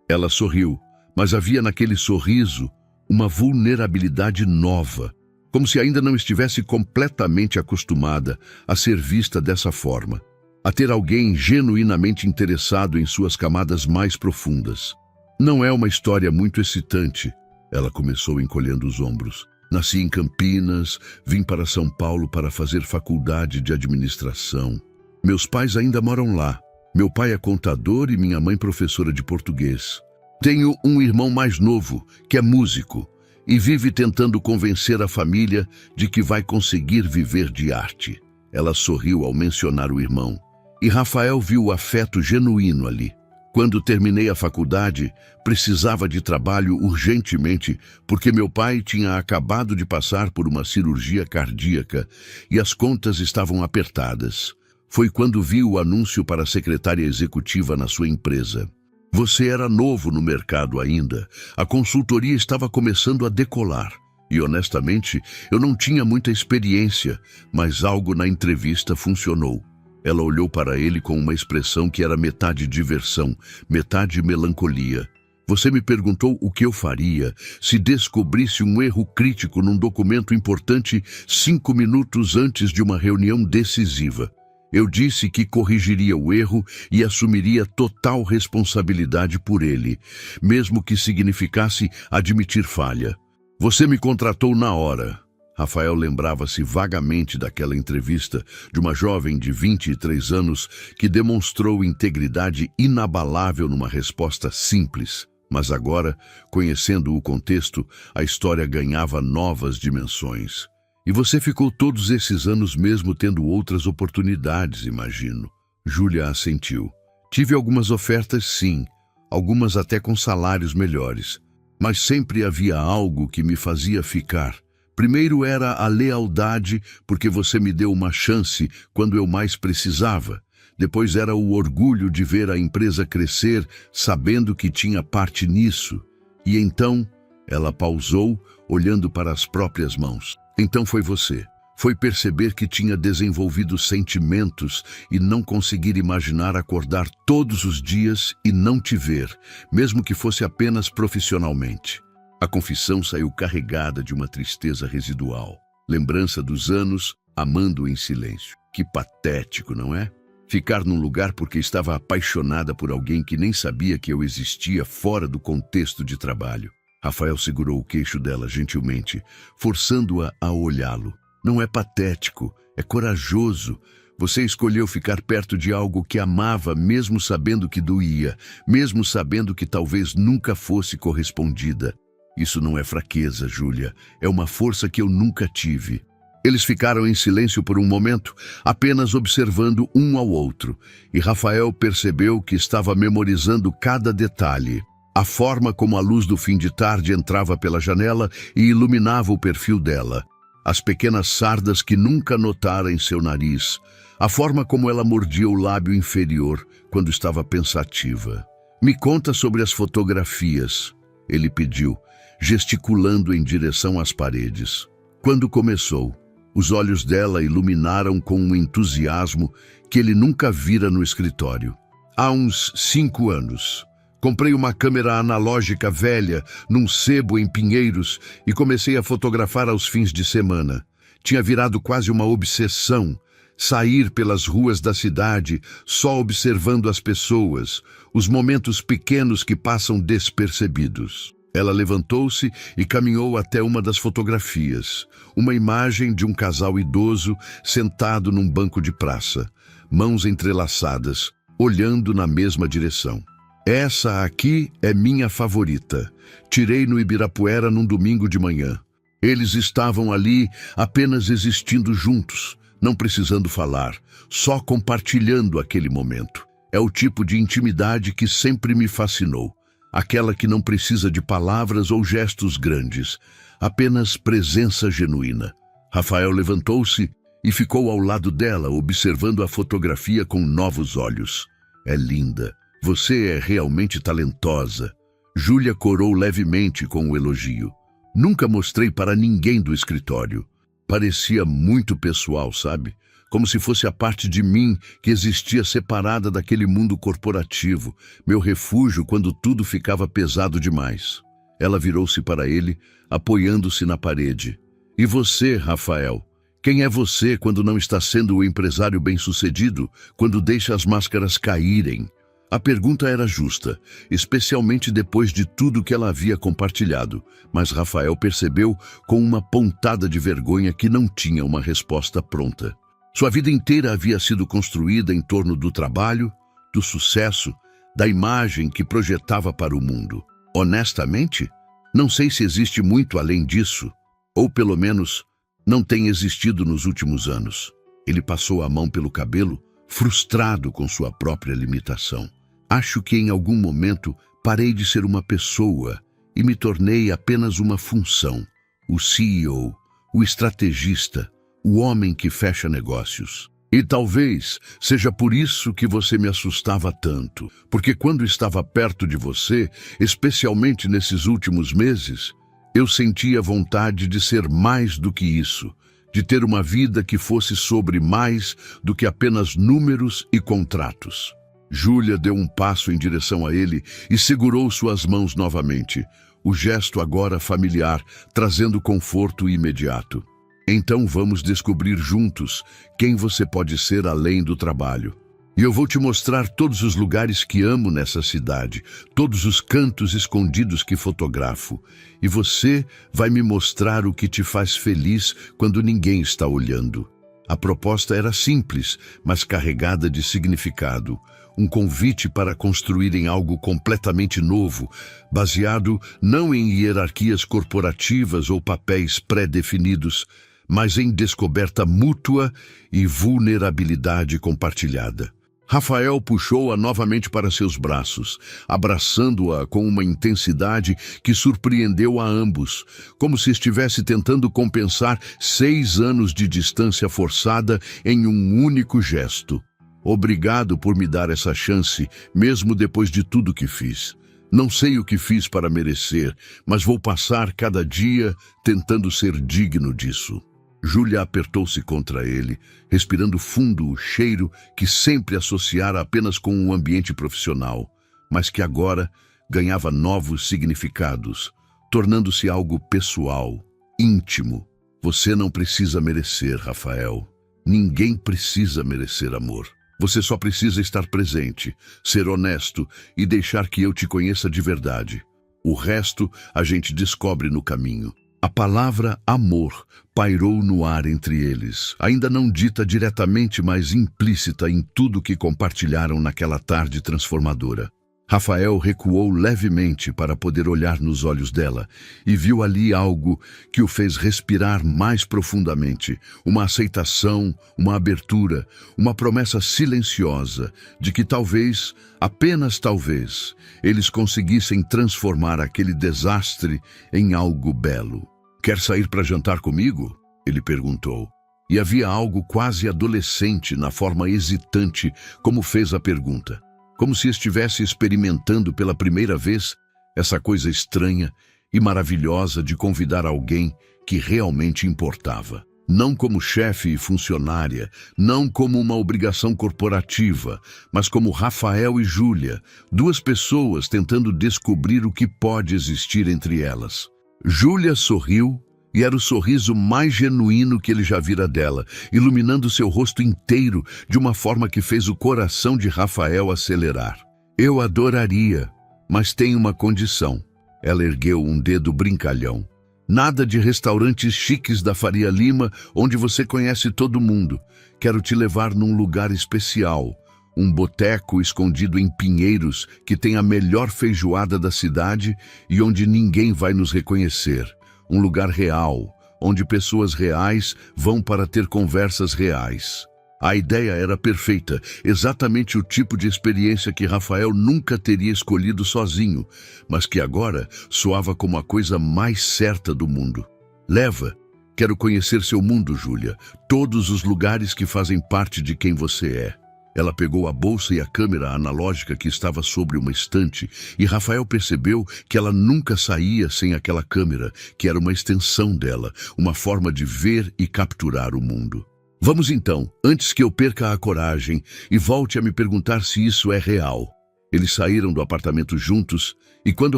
Ela sorriu, mas havia naquele sorriso uma vulnerabilidade nova, como se ainda não estivesse completamente acostumada a ser vista dessa forma, a ter alguém genuinamente interessado em suas camadas mais profundas. Não é uma história muito excitante, ela começou encolhendo os ombros. Nasci em Campinas, vim para São Paulo para fazer faculdade de administração. Meus pais ainda moram lá. Meu pai é contador e minha mãe professora de português. Tenho um irmão mais novo, que é músico, e vive tentando convencer a família de que vai conseguir viver de arte. Ela sorriu ao mencionar o irmão. E Rafael viu o afeto genuíno ali. Quando terminei a faculdade, precisava de trabalho urgentemente, porque meu pai tinha acabado de passar por uma cirurgia cardíaca e as contas estavam apertadas. Foi quando vi o anúncio para a secretária executiva na sua empresa. Você era novo no mercado ainda, a consultoria estava começando a decolar. E honestamente, eu não tinha muita experiência, mas algo na entrevista funcionou. Ela olhou para ele com uma expressão que era metade diversão, metade melancolia. Você me perguntou o que eu faria se descobrisse um erro crítico num documento importante 5 minutos antes de uma reunião decisiva. Eu disse que corrigiria o erro e assumiria total responsabilidade por ele, mesmo que significasse admitir falha. Você me contratou na hora. Rafael lembrava-se vagamente daquela entrevista de uma jovem de 23 anos que demonstrou integridade inabalável numa resposta simples. Mas agora, conhecendo o contexto, a história ganhava novas dimensões. E você ficou todos esses anos mesmo tendo outras oportunidades, imagino. Júlia assentiu. Tive algumas ofertas, sim, algumas até com salários melhores. Mas sempre havia algo que me fazia ficar. Primeiro era a lealdade, porque você me deu uma chance quando eu mais precisava. Depois era o orgulho de ver a empresa crescer, sabendo que tinha parte nisso. E então, ela pausou, olhando para as próprias mãos. Então foi você. Foi perceber que tinha desenvolvido sentimentos e não conseguir imaginar acordar todos os dias e não te ver, mesmo que fosse apenas profissionalmente. A confissão saiu carregada de uma tristeza residual. Lembrança dos anos, amando em silêncio. Que patético, não é? Ficar num lugar porque estava apaixonada por alguém que nem sabia que eu existia fora do contexto de trabalho. Rafael segurou o queixo dela gentilmente, forçando-a a olhá-lo. Não é patético, é corajoso. Você escolheu ficar perto de algo que amava, mesmo sabendo que doía, mesmo sabendo que talvez nunca fosse correspondida. Isso não é fraqueza, Júlia. É uma força que eu nunca tive. Eles ficaram em silêncio por um momento, apenas observando um ao outro, e Rafael percebeu que estava memorizando cada detalhe. A forma como a luz do fim de tarde entrava pela janela e iluminava o perfil dela. As pequenas sardas que nunca notara em seu nariz. A forma como ela mordia o lábio inferior quando estava pensativa. Me conta sobre as fotografias, ele pediu, gesticulando em direção às paredes. Quando começou, os olhos dela iluminaram com um entusiasmo que ele nunca vira no escritório. Há uns 5 anos. Comprei uma câmera analógica velha num sebo em Pinheiros e comecei a fotografar aos fins de semana. Tinha virado quase uma obsessão. Sair pelas ruas da cidade só observando as pessoas, os momentos pequenos que passam despercebidos. Ela levantou-se e caminhou até uma das fotografias. Uma imagem de um casal idoso sentado num banco de praça, mãos entrelaçadas, olhando na mesma direção. Essa aqui é minha favorita. Tirei no Ibirapuera num domingo de manhã. Eles estavam ali apenas existindo juntos, não precisando falar, só compartilhando aquele momento. É o tipo de intimidade que sempre me fascinou. Aquela que não precisa de palavras ou gestos grandes, apenas presença genuína. Rafael levantou-se e ficou ao lado dela, observando a fotografia com novos olhos. É linda. Você é realmente talentosa. Júlia corou levemente com o elogio. Nunca mostrei para ninguém do escritório. Parecia muito pessoal, sabe? Como se fosse a parte de mim que existia separada daquele mundo corporativo, meu refúgio quando tudo ficava pesado demais. Ela virou-se para ele, apoiando-se na parede. E você, Rafael? Quem é você quando não está sendo o empresário bem-sucedido, quando deixa as máscaras caírem? A pergunta era justa, especialmente depois de tudo que ela havia compartilhado, mas Rafael percebeu com uma pontada de vergonha que não tinha uma resposta pronta. Sua vida inteira havia sido construída em torno do trabalho, do sucesso, da imagem que projetava para o mundo. Honestamente, não sei se existe muito além disso, ou pelo menos não tem existido nos últimos anos. Ele passou a mão pelo cabelo, frustrado com sua própria limitação. Acho que em algum momento parei de ser uma pessoa e me tornei apenas uma função. O CEO, o estrategista, o homem que fecha negócios. E talvez seja por isso que você me assustava tanto, porque quando estava perto de você, especialmente nesses últimos meses, eu sentia vontade de ser mais do que isso, de ter uma vida que fosse sobre mais do que apenas números e contratos. Júlia deu um passo em direção a ele e segurou suas mãos novamente, o gesto agora familiar, trazendo conforto imediato. Então vamos descobrir juntos quem você pode ser além do trabalho. E eu vou te mostrar todos os lugares que amo nessa cidade, todos os cantos escondidos que fotografo. E você vai me mostrar o que te faz feliz quando ninguém está olhando. A proposta era simples, mas carregada de significado. Um convite para construírem algo completamente novo, baseado não em hierarquias corporativas ou papéis pré-definidos, mas em descoberta mútua e vulnerabilidade compartilhada. Rafael puxou-a novamente para seus braços, abraçando-a com uma intensidade que surpreendeu a ambos, como se estivesse tentando compensar 6 anos de distância forçada em um único gesto. Obrigado por me dar essa chance, mesmo depois de tudo que fiz. Não sei o que fiz para merecer, mas vou passar cada dia tentando ser digno disso. Júlia apertou-se contra ele, respirando fundo o cheiro que sempre associara apenas com um ambiente profissional, mas que agora ganhava novos significados, tornando-se algo pessoal, íntimo. Você não precisa merecer, Rafael. Ninguém precisa merecer amor. Você só precisa estar presente, ser honesto e deixar que eu te conheça de verdade. O resto a gente descobre no caminho. A palavra amor pairou no ar entre eles, ainda não dita diretamente, mas implícita em tudo que compartilharam naquela tarde transformadora. Rafael recuou levemente para poder olhar nos olhos dela e viu ali algo que o fez respirar mais profundamente, uma aceitação, uma abertura, uma promessa silenciosa de que talvez, apenas talvez, eles conseguissem transformar aquele desastre em algo belo. Quer sair para jantar comigo? Ele perguntou. E havia algo quase adolescente na forma hesitante como fez a pergunta. Como se estivesse experimentando pela primeira vez essa coisa estranha e maravilhosa de convidar alguém que realmente importava. Não como chefe e funcionária, não como uma obrigação corporativa, mas como Rafael e Júlia, 2 pessoas tentando descobrir o que pode existir entre elas. Júlia sorriu, e era o sorriso mais genuíno que ele já vira dela, iluminando seu rosto inteiro de uma forma que fez o coração de Rafael acelerar. Eu adoraria, mas tem uma condição. Ela ergueu um dedo brincalhão. Nada de restaurantes chiques da Faria Lima, onde você conhece todo mundo. Quero te levar num lugar especial. Um boteco escondido em Pinheiros que tem a melhor feijoada da cidade e onde ninguém vai nos reconhecer. Um lugar real, onde pessoas reais vão para ter conversas reais. A ideia era perfeita, exatamente o tipo de experiência que Rafael nunca teria escolhido sozinho, mas que agora soava como a coisa mais certa do mundo. Leva. Quero conhecer seu mundo, Júlia, todos os lugares que fazem parte de quem você é. Ela pegou a bolsa e a câmera analógica que estava sobre uma estante e Rafael percebeu que ela nunca saía sem aquela câmera, que era uma extensão dela, uma forma de ver e capturar o mundo. Vamos então, antes que eu perca a coragem e volte a me perguntar se isso é real. Eles saíram do apartamento juntos e quando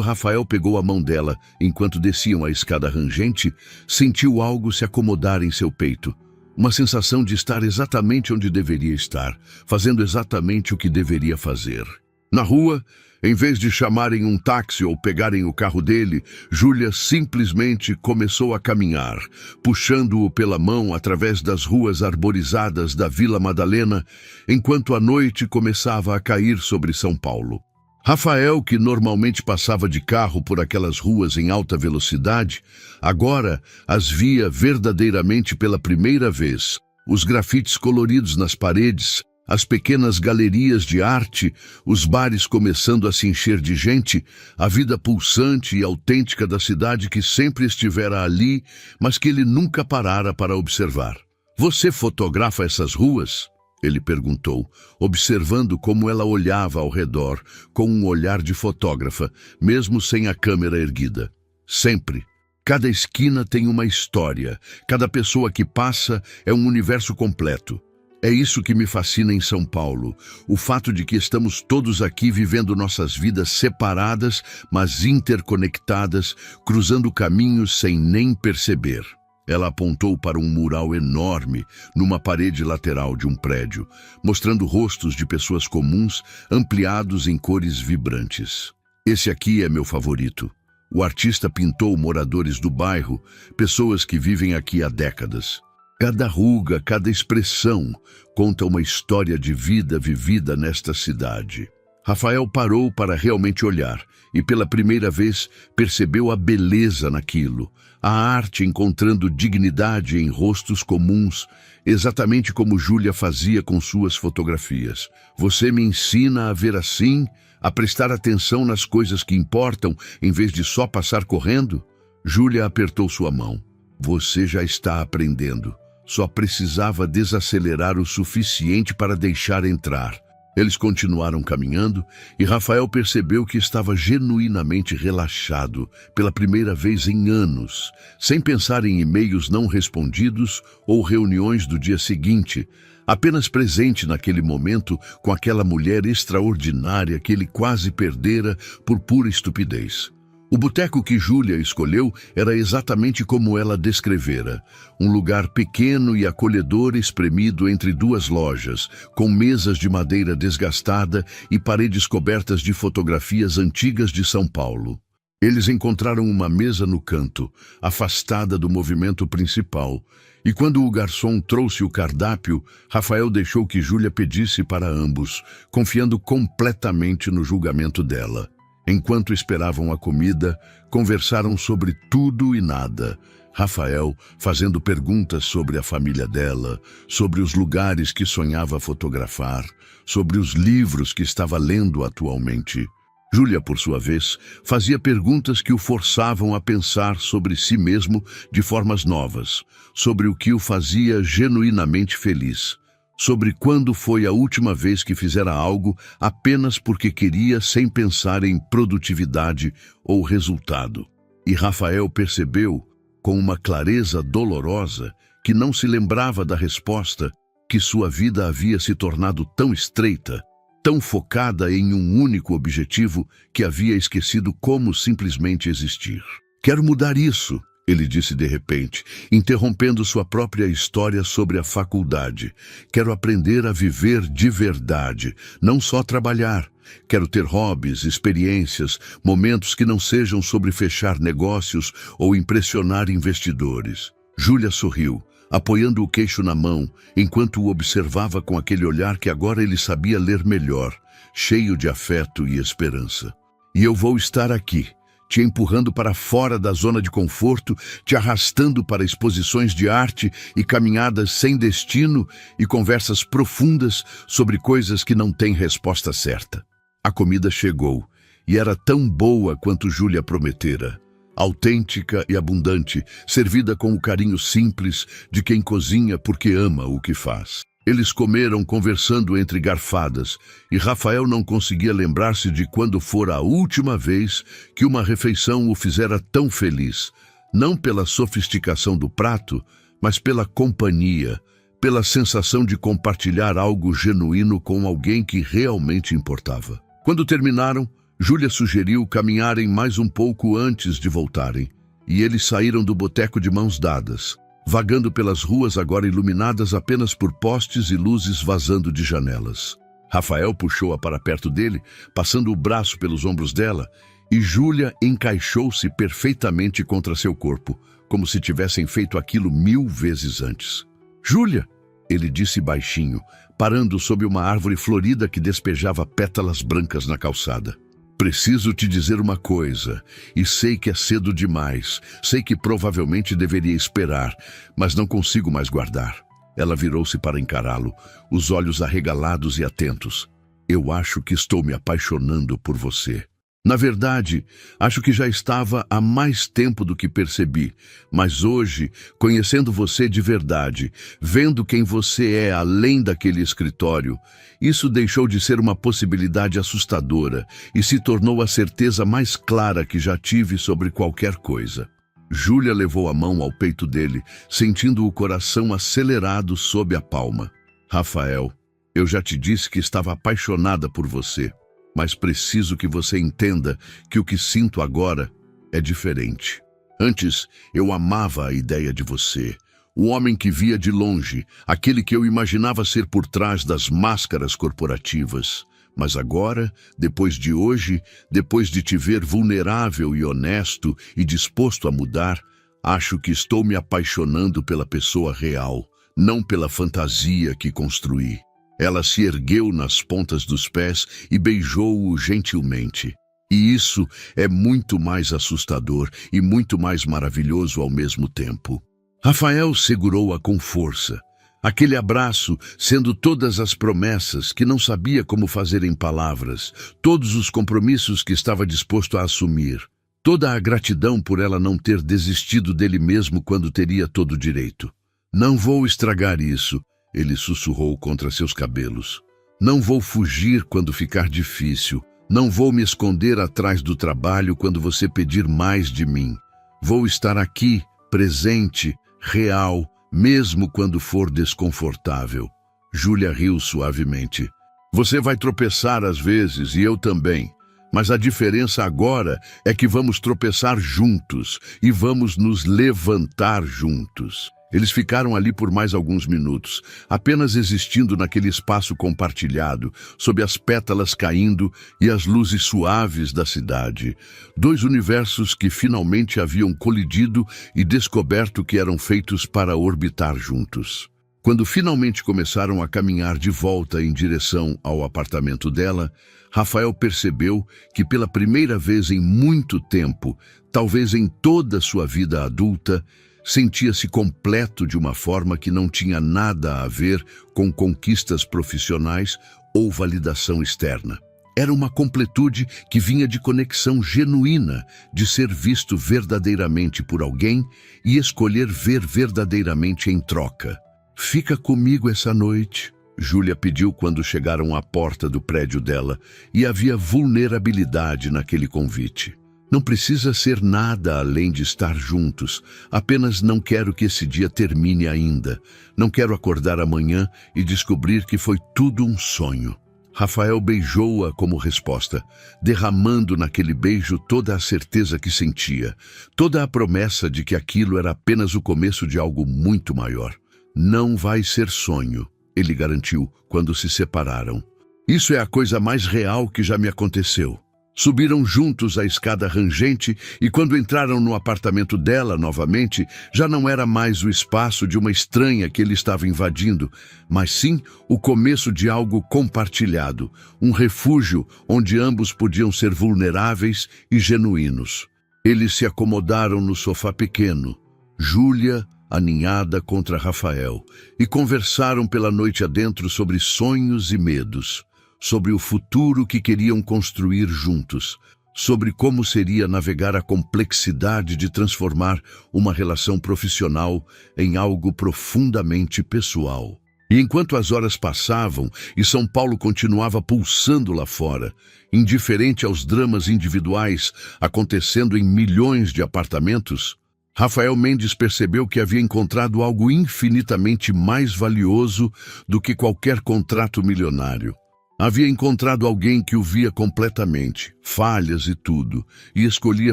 Rafael pegou a mão dela enquanto desciam a escada rangente, sentiu algo se acomodar em seu peito. Uma sensação de estar exatamente onde deveria estar, fazendo exatamente o que deveria fazer. Na rua, em vez de chamarem um táxi ou pegarem o carro dele, Júlia simplesmente começou a caminhar, puxando-o pela mão através das ruas arborizadas da Vila Madalena, enquanto a noite começava a cair sobre São Paulo. Rafael, que normalmente passava de carro por aquelas ruas em alta velocidade, agora as via verdadeiramente pela primeira vez. Os grafites coloridos nas paredes, as pequenas galerias de arte, os bares começando a se encher de gente, a vida pulsante e autêntica da cidade que sempre estivera ali, mas que ele nunca parara para observar. Você fotografa essas ruas? Ele perguntou, observando como ela olhava ao redor, com um olhar de fotógrafa, mesmo sem a câmera erguida. Sempre. Cada esquina tem uma história, cada pessoa que passa é um universo completo. É isso que me fascina em São Paulo, o fato de que estamos todos aqui vivendo nossas vidas separadas, mas interconectadas, cruzando caminhos sem nem perceber. Ela apontou para um mural enorme numa parede lateral de um prédio, mostrando rostos de pessoas comuns ampliados em cores vibrantes. Esse aqui é meu favorito. O artista pintou moradores do bairro, pessoas que vivem aqui há décadas. Cada ruga, cada expressão conta uma história de vida vivida nesta cidade. Rafael parou para realmente olhar e pela primeira vez percebeu a beleza naquilo, a arte encontrando dignidade em rostos comuns, exatamente como Júlia fazia com suas fotografias. Você me ensina a ver assim, a prestar atenção nas coisas que importam em vez de só passar correndo? Júlia apertou sua mão. Você já está aprendendo. Só precisava desacelerar o suficiente para deixar entrar. Eles continuaram caminhando e Rafael percebeu que estava genuinamente relaxado pela primeira vez em anos, sem pensar em e-mails não respondidos ou reuniões do dia seguinte, apenas presente naquele momento com aquela mulher extraordinária que ele quase perdera por pura estupidez. O boteco que Júlia escolheu era exatamente como ela descrevera, um lugar pequeno e acolhedor espremido entre duas lojas, com mesas de madeira desgastada e paredes cobertas de fotografias antigas de São Paulo. Eles encontraram uma mesa no canto, afastada do movimento principal, e quando o garçom trouxe o cardápio, Rafael deixou que Júlia pedisse para ambos, confiando completamente no julgamento dela. Enquanto esperavam a comida, conversaram sobre tudo e nada. Rafael fazendo perguntas sobre a família dela, sobre os lugares que sonhava fotografar, sobre os livros que estava lendo atualmente. Júlia, por sua vez, fazia perguntas que o forçavam a pensar sobre si mesmo de formas novas, sobre o que o fazia genuinamente feliz. Sobre quando foi a última vez que fizera algo apenas porque queria sem pensar em produtividade ou resultado. E Rafael percebeu, com uma clareza dolorosa, que não se lembrava da resposta, que sua vida havia se tornado tão estreita, tão focada em um único objetivo, que havia esquecido como simplesmente existir. Quero mudar isso, ele disse de repente, interrompendo sua própria história sobre a faculdade. Quero aprender a viver de verdade, não só trabalhar. Quero ter hobbies, experiências, momentos que não sejam sobre fechar negócios ou impressionar investidores. Júlia sorriu, apoiando o queixo na mão, enquanto o observava com aquele olhar que agora ele sabia ler melhor, cheio de afeto e esperança. E eu vou estar aqui, te empurrando para fora da zona de conforto, te arrastando para exposições de arte e caminhadas sem destino e conversas profundas sobre coisas que não têm resposta certa. A comida chegou, e era tão boa quanto Júlia prometera. Autêntica e abundante, servida com o carinho simples de quem cozinha porque ama o que faz. Eles comeram conversando entre garfadas, e Rafael não conseguia lembrar-se de quando fora a última vez que uma refeição o fizera tão feliz, não pela sofisticação do prato, mas pela companhia, pela sensação de compartilhar algo genuíno com alguém que realmente importava. Quando terminaram, Júlia sugeriu caminharem mais um pouco antes de voltarem, e eles saíram do boteco de mãos dadas, vagando pelas ruas agora iluminadas apenas por postes e luzes vazando de janelas. Rafael puxou-a para perto dele, passando o braço pelos ombros dela, e Júlia encaixou-se perfeitamente contra seu corpo, como se tivessem feito aquilo 1000 vezes antes. "Júlia!", ele disse baixinho, parando sob uma árvore florida que despejava pétalas brancas na calçada. "Preciso te dizer uma coisa, e sei que é cedo demais, sei que provavelmente deveria esperar, mas não consigo mais guardar." Ela virou-se para encará-lo, os olhos arregalados e atentos. "Eu acho que estou me apaixonando por você. Na verdade, acho que já estava há mais tempo do que percebi, mas hoje, conhecendo você de verdade, vendo quem você é além daquele escritório, isso deixou de ser uma possibilidade assustadora e se tornou a certeza mais clara que já tive sobre qualquer coisa." Júlia levou a mão ao peito dele, sentindo o coração acelerado sob a palma. "Rafael, eu já te disse que estava apaixonada por você. Mas preciso que você entenda que o que sinto agora é diferente." Antes, eu amava a ideia de você. O homem que via de longe, aquele que eu imaginava ser por trás das máscaras corporativas. Mas agora, depois de hoje, depois de te ver vulnerável e honesto e disposto a mudar, acho que estou me apaixonando pela pessoa real, não pela fantasia que construí. Ela se ergueu nas pontas dos pés e beijou-o gentilmente. E isso é muito mais assustador e muito mais maravilhoso ao mesmo tempo. Rafael segurou-a com força. Aquele abraço, sendo todas as promessas que não sabia como fazer em palavras, todos os compromissos que estava disposto a assumir, toda a gratidão por ela não ter desistido dele mesmo quando teria todo o direito. Não vou estragar isso, ele sussurrou contra seus cabelos. Não vou fugir quando ficar difícil. Não vou me esconder atrás do trabalho quando você pedir mais de mim. Vou estar aqui, presente, real, mesmo quando for desconfortável. Júlia riu suavemente. Você vai tropeçar às vezes, e eu também. Mas a diferença agora é que vamos tropeçar juntos e vamos nos levantar juntos. Eles ficaram ali por mais alguns minutos, apenas existindo naquele espaço compartilhado, sob as pétalas caindo e as luzes suaves da cidade. Dois universos que finalmente haviam colidido e descoberto que eram feitos para orbitar juntos. Quando finalmente começaram a caminhar de volta em direção ao apartamento dela, Rafael percebeu que pela primeira vez em muito tempo, talvez em toda sua vida adulta, sentia-se completo de uma forma que não tinha nada a ver com conquistas profissionais ou validação externa. Era uma completude que vinha de conexão genuína, de ser visto verdadeiramente por alguém e escolher ver verdadeiramente em troca. Fica comigo essa noite, Júlia pediu quando chegaram à porta do prédio dela, e havia vulnerabilidade naquele convite. Não precisa ser nada além de estar juntos. Apenas não quero que esse dia termine ainda. Não quero acordar amanhã e descobrir que foi tudo um sonho. Rafael beijou-a como resposta, derramando naquele beijo toda a certeza que sentia, toda a promessa de que aquilo era apenas o começo de algo muito maior. Não vai ser sonho, ele garantiu quando se separaram. Isso é a coisa mais real que já me aconteceu. Subiram juntos a escada rangente e quando entraram no apartamento dela novamente, já não era mais o espaço de uma estranha que ele estava invadindo, mas sim o começo de algo compartilhado, um refúgio onde ambos podiam ser vulneráveis e genuínos. Eles se acomodaram no sofá pequeno, Júlia aninhada contra Rafael, e conversaram pela noite adentro sobre sonhos e medos, sobre o futuro que queriam construir juntos, sobre como seria navegar a complexidade de transformar uma relação profissional em algo profundamente pessoal. E enquanto as horas passavam e São Paulo continuava pulsando lá fora, indiferente aos dramas individuais acontecendo em milhões de apartamentos, Rafael Mendes percebeu que havia encontrado algo infinitamente mais valioso do que qualquer contrato milionário. Havia encontrado alguém que o via completamente, falhas e tudo, e escolhia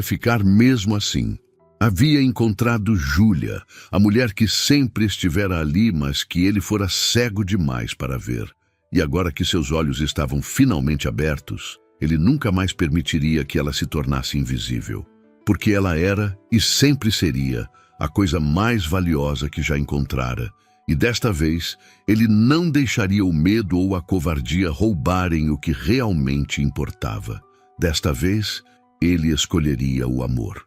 ficar mesmo assim. Havia encontrado Júlia, a mulher que sempre estivera ali, mas que ele fora cego demais para ver. E agora que seus olhos estavam finalmente abertos, ele nunca mais permitiria que ela se tornasse invisível. Porque ela era, e sempre seria, a coisa mais valiosa que já encontrara. E desta vez, ele não deixaria o medo ou a covardia roubarem o que realmente importava. Desta vez, ele escolheria o amor.